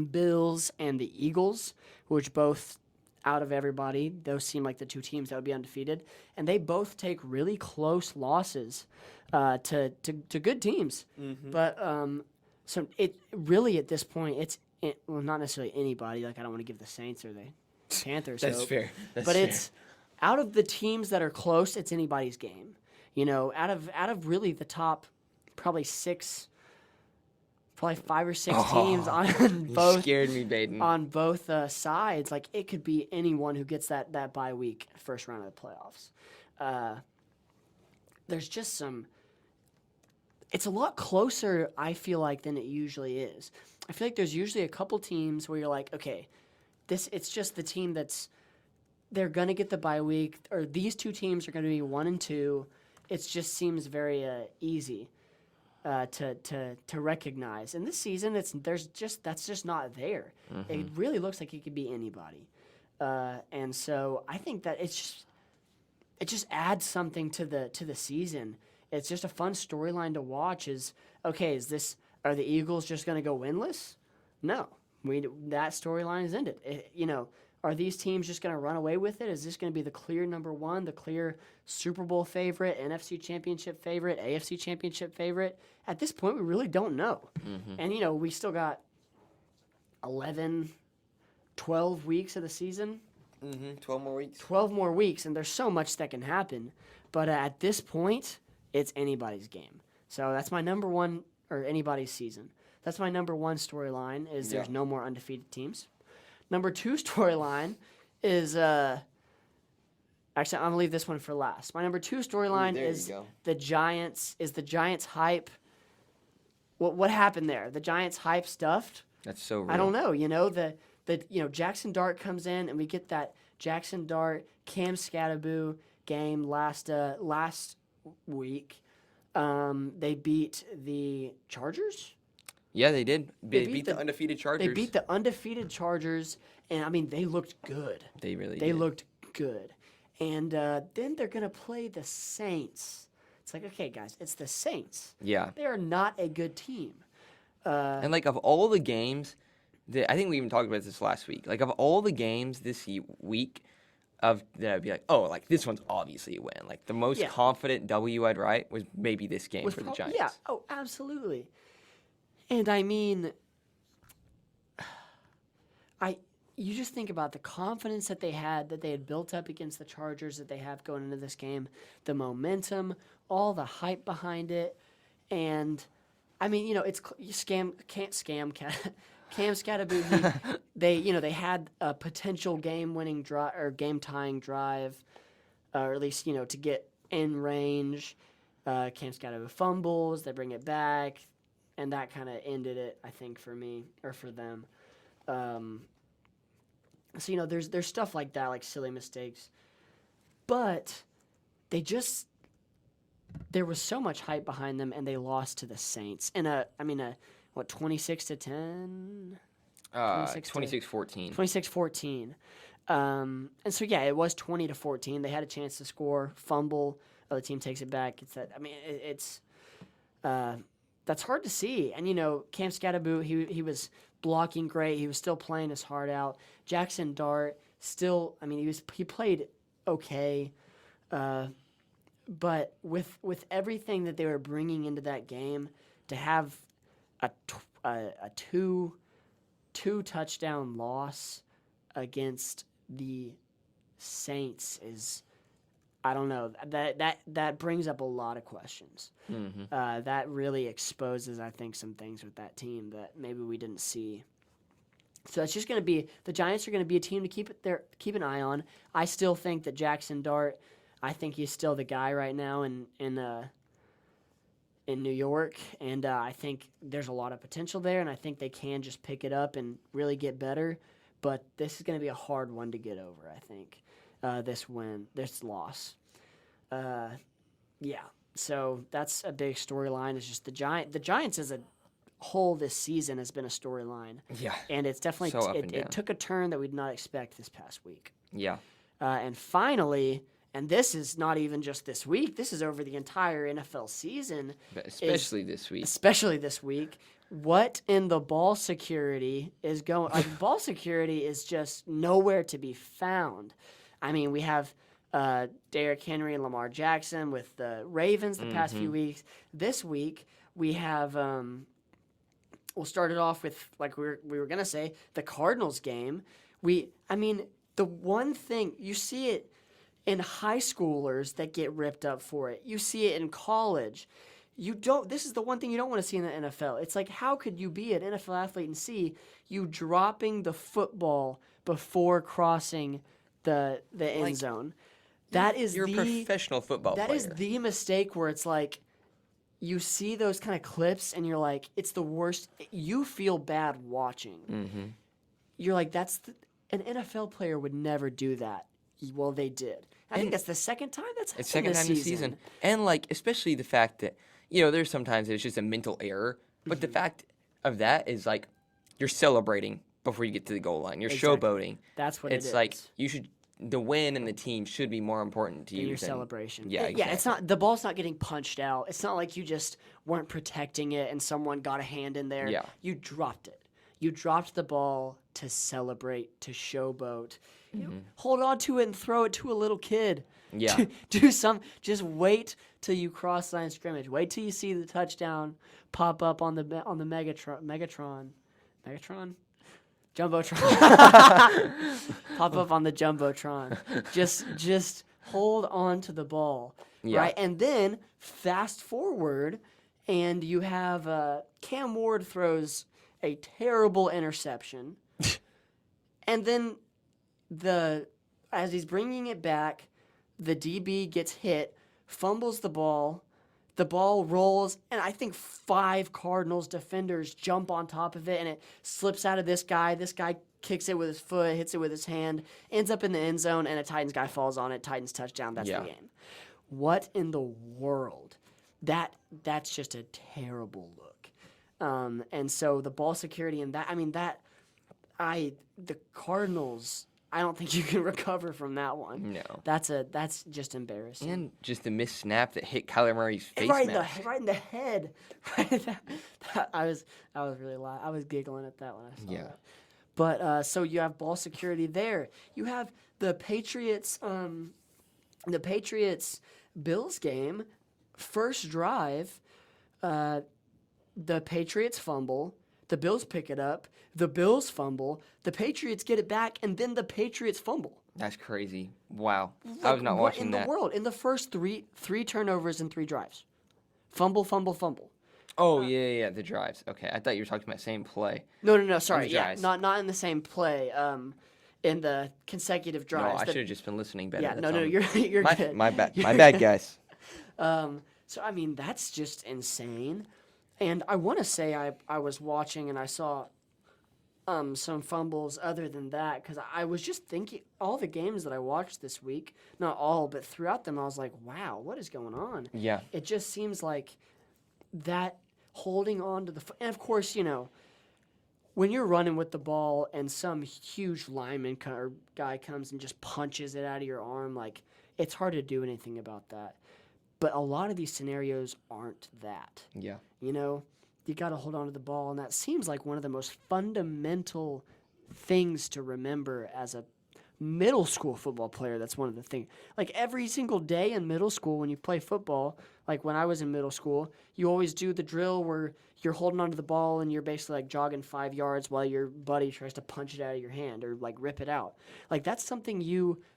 A: Bills and the Eagles, which both, out of everybody, those seem like the 2 teams that would be undefeated. And they both take really close losses to good teams. But so it really, at this point, well, not necessarily anybody. Like, I don't want to give the Saints or the Panthers
B: That's
A: hope.
B: fair.
A: But it's out of the teams that are close, it's anybody's game. Out of really the top probably 5 or 6 teams on both.
B: You scared me, Baden.
A: On both sides, like it could be anyone who gets that bye week, first round of the playoffs. There's just it's a lot closer, I feel like, than it usually is. I feel like there's usually a couple teams where you're like, okay, it's just the team they're going to get the bye week, or these 2 teams are going to be 1 and 2. It just seems very easy to recognize. And this season, that's just not there. It really looks like it could be anybody. And so I think that it just adds something to the season. It's just a fun storyline to watch. Are the Eagles just going to go winless? No. That storyline is ended. Are these teams just going to run away with it? Is this going to be the clear number 1, the clear Super Bowl favorite, NFC Championship favorite, AFC Championship favorite? At this point, we really don't know. And, we still got 11, 12 weeks of the season.
B: 12 more weeks.
A: 12 more weeks, and there's so much that can happen. But at this point, it's anybody's game. So that's my number 1, or anybody's season. That's my number 1 storyline, is there's no more undefeated teams. Number 2 storyline is actually I'm gonna leave this one for last. My number 2 storyline is the Giants. Is the Giants hype? What happened there? The Giants hype stuffed?
B: That's so real.
A: I don't know. Jackson Dart comes in and we get that Jackson Dart Cam Scatterboo game last week. They beat the Chargers.
B: Yeah, they did. They beat the undefeated Chargers.
A: They beat the undefeated Chargers, and, they looked good.
B: They really did.
A: They looked good. And then they're going to play the Saints. It's like, okay, guys, it's the Saints.
B: Yeah.
A: They are not a good team.
B: And, of all the games I think we even talked about this last week. Like, of all the games this week, that I'd be like, oh, like, this one's obviously a win. Like, the most confident W I'd write was maybe this game for the Giants.
A: Yeah, oh, absolutely. And I mean, you just think about the confidence that they had built up against the Chargers that they have going into this game, the momentum, all the hype behind it, and I mean, you know, it's Cam Scatterboot. They had a potential game-winning drive or game-tying drive, or at least to get in range. Cam Scatterboot fumbles, they bring it back, and that kind of ended it, I think, for me or for them. So there's stuff like that, like silly mistakes, but there was so much hype behind them, and they lost to the Saints in 26-10,
B: 26-14,
A: 26-14. And so it was 20-14. They had a chance to score, fumble, other team takes it back. It's that. I mean, it's that's hard to see. And Cam Scatterboot, he was blocking great. He was still playing his heart out. Jackson Dart still. I mean, he played okay, but with everything that they were bringing into that game, to have a two touchdown loss against the Saints is, I don't know, that brings up a lot of questions.
B: Mm-hmm.
A: That really exposes, I think, some things with that team that maybe we didn't see. So it's just going to be, the Giants are going to be a team to keep an eye on. I still think that Jackson Dart, I think he's still the guy right now in New York, and I think there's a lot of potential there, and I think they can just pick it up and really get better. But this is going to be a hard one to get over, I think. This loss. So that's a big storyline. It's just the Giants as a whole this season has been a storyline.
B: Yeah.
A: And it's definitely,
B: so
A: it took a turn that we did not expect this past week.
B: Yeah.
A: And finally, and this is not even just this week, this is over the entire NFL season.
B: But especially this week.
A: What in the ball security is going? Like, ball security is just nowhere to be found. I mean, we have Derrick Henry and Lamar Jackson with the Ravens the past few weeks. This week we have. We'll start it off with, like we were gonna say, the Cardinals game. The one thing you see it in high schoolers that get ripped up for it. You see it in college. This is the one thing you don't want to see in the NFL. It's like, how could you be an NFL athlete and see you dropping the football before crossing the end zone?
B: You're a professional football player.
A: That is the mistake where it's like, you see those kind of clips and you're like, it's the worst. You feel bad watching.
B: Mm-hmm.
A: You're like, an NFL player would never do that. Well, they did. I think that's the second time that's happened this season.
B: And, like, especially the fact that, there's sometimes it's just a mental error. But the fact of that is, like, you're celebrating before you get to the goal line. You're showboating.
A: That's what it is.
B: It's like the win and the team should be more important to you
A: your celebration.
B: Yeah, exactly.
A: Yeah, it's not, the ball's not getting punched out. It's not like you just weren't protecting it and someone got a hand in there.
B: Yeah.
A: You dropped it. You dropped the ball to celebrate, to showboat. Hold on to it and throw it to a little kid.
B: Yeah.
A: Just wait till you cross line scrimmage. Wait till you see the touchdown pop up on the Megatron. Jumbotron. Pop up on the Jumbotron. Just hold on to the ball.
B: Yeah.
A: Right? And then fast forward and you have Cam Ward throws a terrible interception. And then as he's bringing it back, the DB gets hit, fumbles the ball rolls, and I think 5 Cardinals defenders jump on top of it, and it slips out of this guy. This guy kicks it with his foot, hits it with his hand, ends up in the end zone, and a Titans guy falls on it. Titans touchdown. That's the game. What in the world? That's just a terrible look. And so the ball security and the Cardinals, I don't think you can recover from that one.
B: No.
A: That's just embarrassing.
B: And just the missed snap that hit Kyler Murray's face
A: right
B: mask.
A: in the head. I was really loud. I was giggling at that when I saw that. But so you have ball security there. You have the Patriots Bills game, first drive, the Patriots fumble, the Bills pick it up, the Bills fumble, the Patriots get it back, and then the Patriots fumble.
B: That's crazy. Wow. I was not watching that.
A: What in the world? In the first three turnovers and 3 drives. Fumble, fumble, fumble.
B: Oh, yeah, the drives. Okay, I thought you were talking about same play.
A: No, sorry.
B: the
A: Yeah,
B: drives.
A: not in the same play. In the consecutive drives.
B: No, I should have just been listening better.
A: Yeah,
B: That's
A: no,
B: all.
A: you're good.
B: My bad. My bad, guys.
A: So, I mean, that's just insane. And I want to say I was watching and I saw some fumbles other than that because I was just thinking all the games that I watched this week, not all, but throughout them, I was like, wow, what is going on?
B: Yeah.
A: It just seems like that holding on to the – and, of course, you know, when you're running with the ball and some huge lineman or guy comes and just punches it out of your arm, like, it's hard to do anything about that. But a lot of these scenarios aren't that.
B: Yeah.
A: You know, you got to hold on to the ball, and that seems like one of the most fundamental things to remember as a middle school football player. That's one of the things. Like every single day in middle school when you play football, like when I was in middle school, you always do the drill where you're holding onto the ball and you're basically like jogging 5 yards while your buddy tries to punch it out of your hand or like rip it out. Like that's something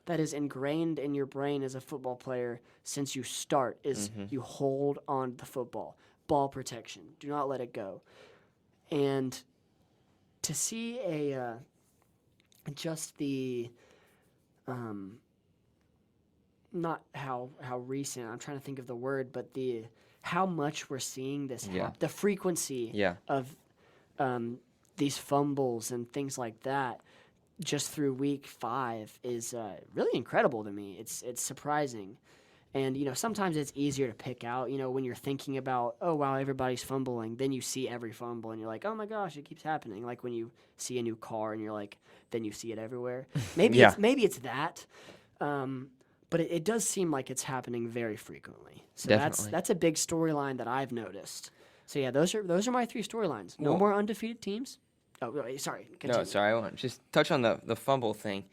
A: that is ingrained in your brain as a football player since you start is you hold on to the football. Ball protection. Do not let it go. And to see just the not how recent, I'm trying to think of the word, but how much we're seeing this the frequency of these fumbles and things like that just through week 5 is really incredible to me. It's surprising. And, you know, sometimes it's easier to pick out, you know, when you're thinking about, oh, wow, everybody's fumbling. Then you see every fumble and you're like, oh, my gosh, it keeps happening. Like when you see a new car and you're like, then you see it everywhere. Maybe it's that. But it does seem like it's happening very frequently. So
B: Definitely.
A: that's a big storyline that I've noticed. So, yeah, those are my 3 storylines. No more undefeated teams. Oh, sorry. Continue.
B: No, sorry. I want to just touch on the fumble thing.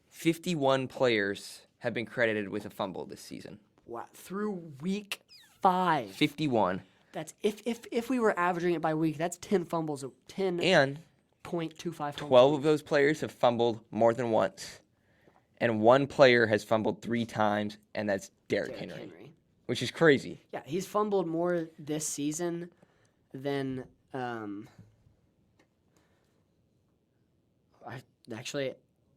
B: 51 players have been credited with a fumble this season.
A: Wow. Through week 5.
B: 51.
A: That's if we were averaging it by week, that's 10 fumbles, 10.25
B: And
A: fumbles.
B: 12 of those players have fumbled more than once. And 1 player has fumbled 3 times, and that's Derrick Henry, which is crazy.
A: Yeah, he's fumbled more this season than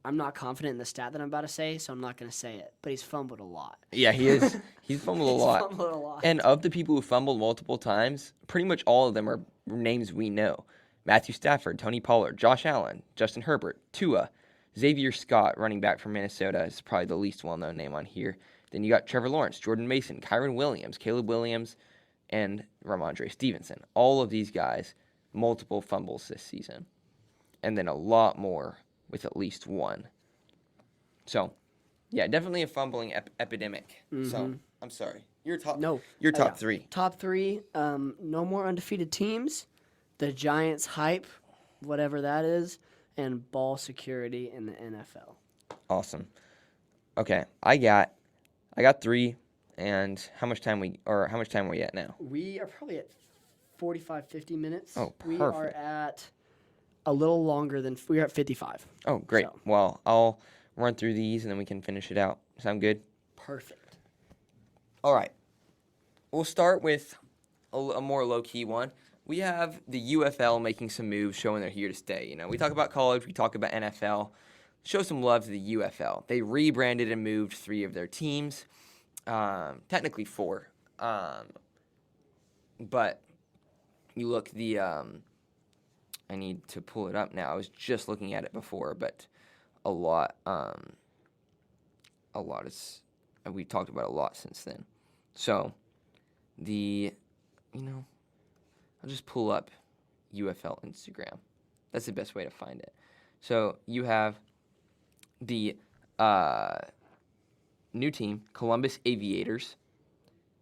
A: I'm not confident in the stat that I'm about to say, so I'm not going to say it. But he's fumbled a lot.
B: Yeah, he is. He's fumbled a lot.
A: Fumbled a lot.
B: And of the people who fumbled multiple times, pretty much all of them are names we know. Matthew Stafford, Tony Pollard, Josh Allen, Justin Herbert, Tua, Xavier Scott, running back from Minnesota, is probably the least well-known name on here. Then you got Trevor Lawrence, Jordan Mason, Kyron Williams, Caleb Williams, and Ramondre Stevenson. All of these guys, multiple fumbles this season. And then a lot more with at least 1. So, yeah, definitely a fumbling epidemic. So, I'm sorry. Your top 3.
A: Top 3, no more undefeated teams, the Giants hype, whatever that is, and ball security in the NFL.
B: Awesome. Okay, I got 3, and how much time are we at now?
A: We are probably at 45, 50 minutes.
B: Oh, perfect.
A: We are at a little longer than we are at 55.
B: Oh, great.
A: So.
B: Well, I'll run through these and then we can finish it out. Sound good?
A: Perfect.
B: All right. We'll start with a more low-key one. We have the UFL making some moves showing they're here to stay. You know, we talk about college, we talk about NFL. Show some love to the UFL. They rebranded and moved 3 of their teams. Technically 4. But you look I need to pull it up now. I was just looking at it before, but a lot is we talked about a lot since then. So I'll just pull up UFL Instagram. That's the best way to find it. So you have the new team, Columbus Aviators,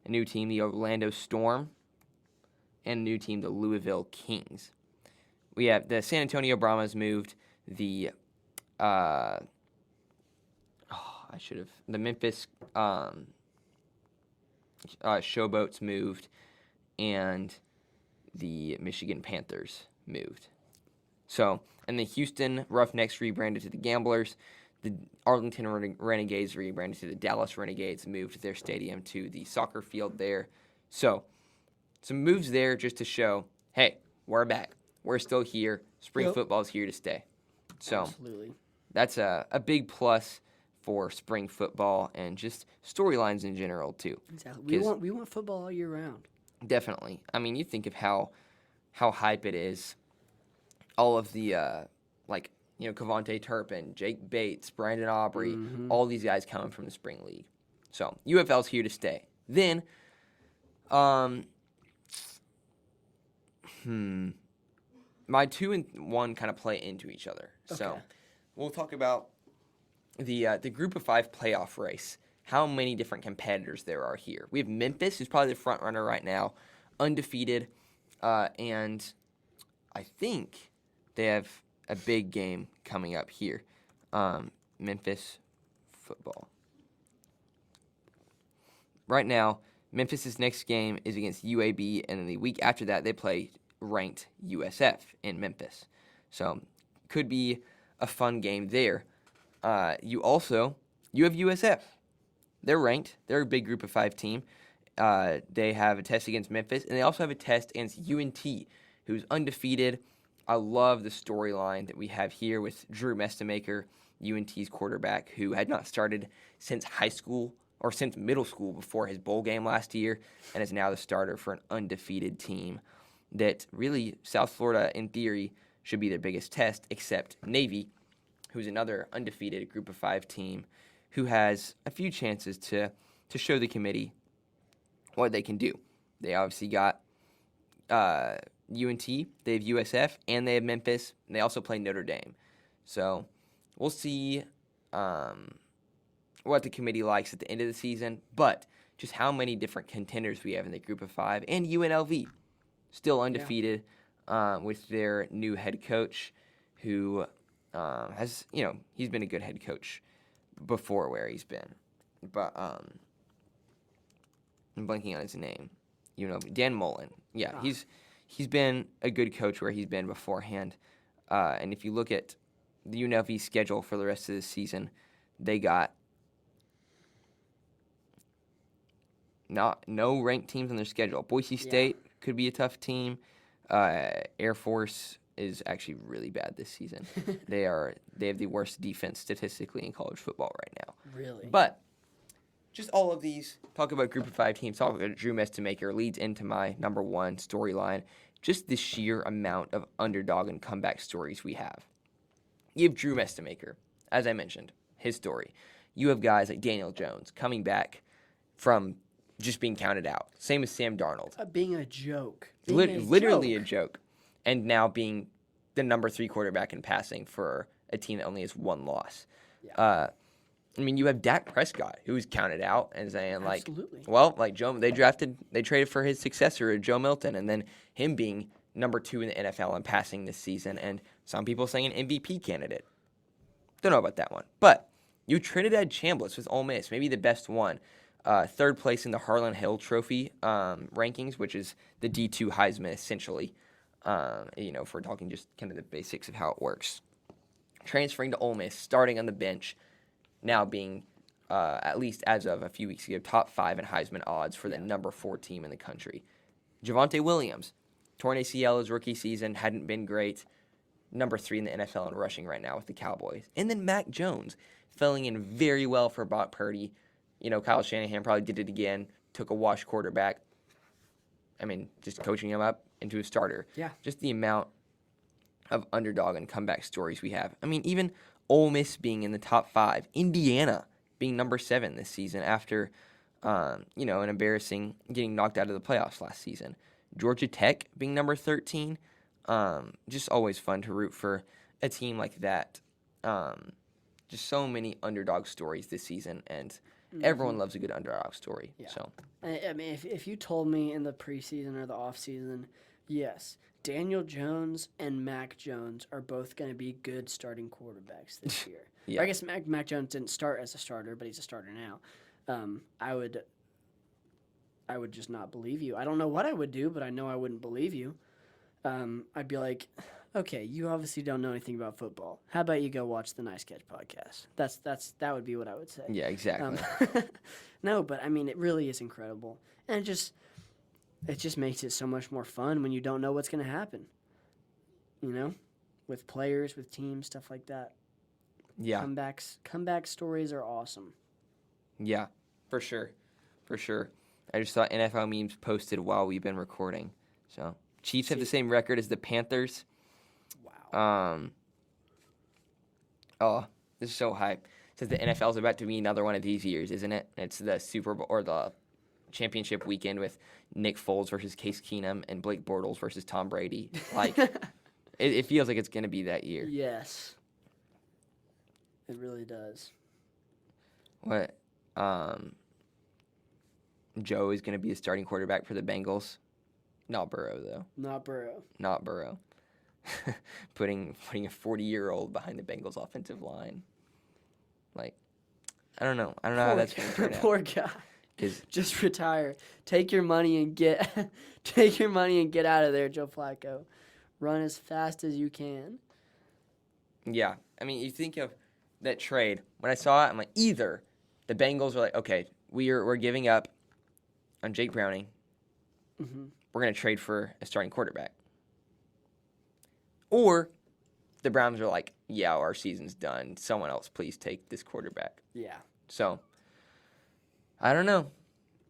B: a new team, the Orlando Storm, and a new team, the Louisville Kings. We have the San Antonio Brahmas moved, the Memphis Showboats moved, and the Michigan Panthers moved. So, and the Houston Roughnecks rebranded to the Gamblers. The Arlington Renegades rebranded to the Dallas Renegades, moved their stadium to the soccer field there. So, some moves there just to show, hey, we're back. We're still here. Spring football is here to stay. So,
A: Absolutely.
B: That's a big plus for spring football and just storylines in general, too.
A: Exactly. We want football all year round.
B: Definitely. I mean, you think of how hype it is. All of the, Cavante Turpin, Jake Bates, Brandon Aubrey, all these guys coming from the spring league. So, UFL's here to stay. Then, my 2 and 1 kind of play into each other.
A: Okay.
B: So, we'll talk about the Group of 5 playoff race. How many different competitors there are here. We have Memphis, who's probably the front runner right now, undefeated, and I think they have a big game coming up here. Memphis football. Right now, Memphis' next game is against UAB, and then the week after that, they play ranked USF in Memphis. So, could be a fun game there. You have USF. They're ranked. They're a big Group of 5 team. They have a test against Memphis, and they also have a test against UNT, who's undefeated. I love the storyline that we have here with Drew Mestemaker, UNT's quarterback, who had not started since high school or since middle school before his bowl game last year, and is now the starter for an undefeated team that really, South Florida, in theory, should be their biggest test, except Navy, who's another undefeated Group of 5 team, who has a few chances to show the committee what they can do. They obviously got UNT, they have USF, and they have Memphis, and they also play Notre Dame. So we'll see what the committee likes at the end of the season, but just how many different contenders we have in the Group of 5, and UNLV, still undefeated with their new head coach, who has, he's been a good head coach before where he's been. But I'm blanking on his name. Dan Mullen. Yeah, he's been a good coach where he's been beforehand. And if you look at the UNLV schedule for the rest of the season, they got no ranked teams on their schedule. Boise State could be a tough team. Air Force is actually really bad this season. They have the worst defense statistically in college football right now.
A: Really?
B: But just all of these, talk about Group of 5 teams, talk about Drew Mestemaker, leads into my number 1 storyline, just the sheer amount of underdog and comeback stories we have. You have Drew Mestemaker, as I mentioned, his story. You have guys like Daniel Jones coming back from just being counted out. Same as Sam Darnold.
A: Being a joke.
B: Literally a joke. And now being the number 3 quarterback in passing for a team that only has 1 loss.
A: Yeah.
B: You have Dak Prescott, who's counted out and saying,
A: Absolutely.
B: they traded for his successor, Joe Milton, and then him being number 2 in the NFL in passing this season, and some people saying an MVP candidate. Don't know about that one. But you Trinidad Chambliss with Ole Miss, maybe the best one. 3rd place in the Harlan Hill Trophy rankings, which is the D2 Heisman, essentially. If we're talking just kind of the basics of how it works. Transferring to Ole Miss, starting on the bench, now being, at least as of a few weeks ago, top 5 in Heisman odds for the number 4 team in the country. Javonte Williams, torn ACL his rookie season, hadn't been great. Number 3 in the NFL in rushing right now with the Cowboys. And then Mac Jones, filling in very well for Brock Purdy. Kyle Shanahan probably did it again, took a wash quarterback. Just coaching him up into a starter.
A: Yeah.
B: Just the amount of underdog and comeback stories we have. Even Ole Miss being in the top 5, Indiana being number 7 this season after, an embarrassing getting knocked out of the playoffs last season. Georgia Tech being number 13. Just always fun to root for a team like that. just so many underdog stories this season, and everyone loves a good underdog story.
A: Yeah.
B: So
A: I mean, if you told me in the preseason or the offseason, yes, Daniel Jones and Mac Jones are both going to be good starting quarterbacks this year.
B: Yeah.
A: Or I guess Mac Jones didn't start as a starter, but he's a starter now. I would just not believe you. I don't know what I would do, but I know I wouldn't believe you. I'd be like, okay, you obviously don't know anything about football. How about you go watch the Nice Catch podcast? That would be what I would say.
B: yeah, exactly.
A: No, but I mean, it really is incredible, and it just makes it so much more fun when you don't know what's going to happen. You know, with players, with teams, stuff like that.
B: Yeah.
A: Comeback stories are awesome.
B: Yeah, for sure. I just saw NFL memes posted while we've been recording. So Chiefs have the same record as the Panthers.
A: Wow.
B: Oh, this is so hype. It says the NFL is about to be another one of these years, isn't it? It's the Super Bowl or the championship weekend with Nick Foles versus Case Keenum and Blake Bortles versus Tom Brady. Like, it feels like it's going to be that year.
A: Yes. It really does.
B: What? Joe is going to be the starting quarterback for the Bengals. Not Burrow, though.
A: Not Burrow.
B: Not Burrow. putting a 40-year-old behind the Bengals offensive line. Like, I don't know. I don't know how that's going to turn out.
A: Poor guy.
B: 'Cause
A: just retire. Take your money and get out of there, Joe Flacco. Run as fast as you can.
B: Yeah. I mean, you think of that trade. When I saw it, I'm like, either the Bengals are like, okay, we're giving up on Jake Browning.
A: Mm-hmm.
B: We're going to trade for a starting quarterback. Or the Browns are like, yeah, our season's done. Someone else please take this quarterback.
A: Yeah.
B: So, I don't know.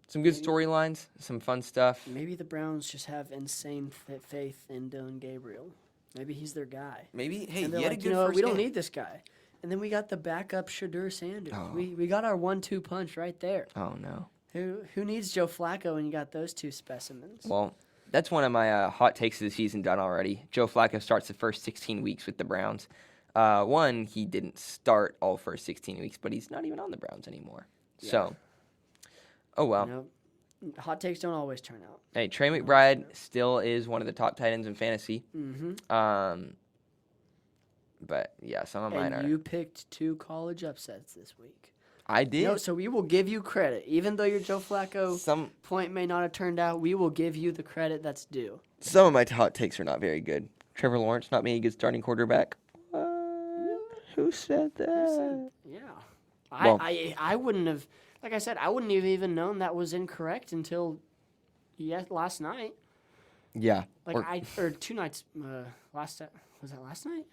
B: Some good storylines, some fun stuff.
A: Maybe the Browns just have insane faith in Dylan Gabriel. Maybe he's their guy.
B: Maybe, hey,
A: and they're
B: he had
A: like,
B: a good
A: you know what,
B: first
A: we don't
B: game.
A: need this guy. And then we got the backup Shadur Sanders.
B: Oh.
A: We got our 1-2 punch right there.
B: Oh, no.
A: Who needs Joe Flacco when you got those two specimens?
B: Well, that's one of my hot takes of the season done already. Joe Flacco starts the first 16 weeks with the Browns. He didn't start all first 16 weeks, but he's not even on the Browns anymore.
A: Yeah.
B: So, oh well.
A: You know, hot takes don't always turn out.
B: Hey, Trey McBride still is one of the top tight ends in fantasy.
A: Mm-hmm.
B: But yeah, some of mine are.
A: And you picked 2 college upsets this week.
B: I did.
A: No, so we will give you credit. Even though your Joe Flacco point may not have turned out, we will give you the credit that's due.
B: Some of my hot takes are not very good. Trevor Lawrence not being a good starting quarterback. Who said that?
A: Yeah.
B: Well,
A: I wouldn't have, like I said, I wouldn't have even known that was incorrect until last night.
B: Yeah.
A: Or 2 nights. Was that last night?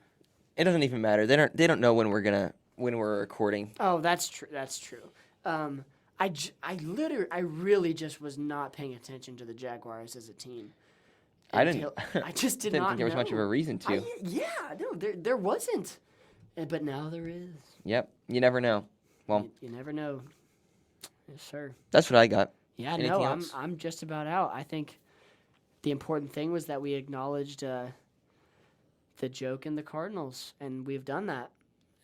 B: It doesn't even matter. They don't know when we're recording.
A: Oh, that's true. That's true. I really just was not paying attention to the Jaguars as a team.
B: I
A: just didn't
B: think there was much of a reason to.
A: There wasn't. But now there is.
B: Yep. You never know. Well,
A: you never know. Yes, sir.
B: That's what I got.
A: Yeah,
B: Anything
A: no,
B: else?
A: I'm just about out. I think the important thing was that we acknowledged the joke in the Cardinals, and we've done that.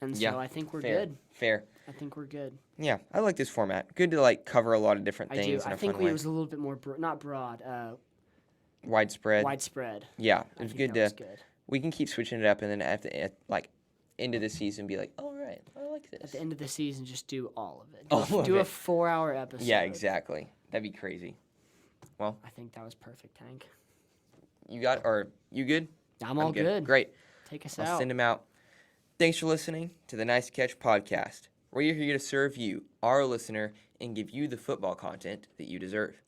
A: And so I think we're good.
B: Fair.
A: I think we're good.
B: Yeah, I like this format. Good to cover a lot of different
A: I
B: things
A: do.
B: in
A: I
B: a
A: think
B: fun way.
A: it was a little bit more not broad.
B: Widespread. Yeah, it was good
A: was
B: to.
A: good.
B: We can keep switching it up, and then at end of the season, be like, all right, I like this.
A: At the end of the season, just do all of it.
B: All of
A: do
B: it.
A: a 4-hour episode.
B: Yeah, exactly. That'd be crazy. Well,
A: I think that was perfect, Hank.
B: you good?
A: I'm all good.
B: Great.
A: Take us
B: I'll
A: out.
B: send them out. Thanks for listening to the Nice Catch podcast. We're here to serve you, our listener, and give you the football content that you deserve.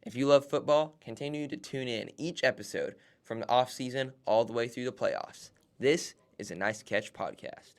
B: If you love football, continue to tune in each episode from the off season all the way through the playoffs. This is a Nice Catch podcast.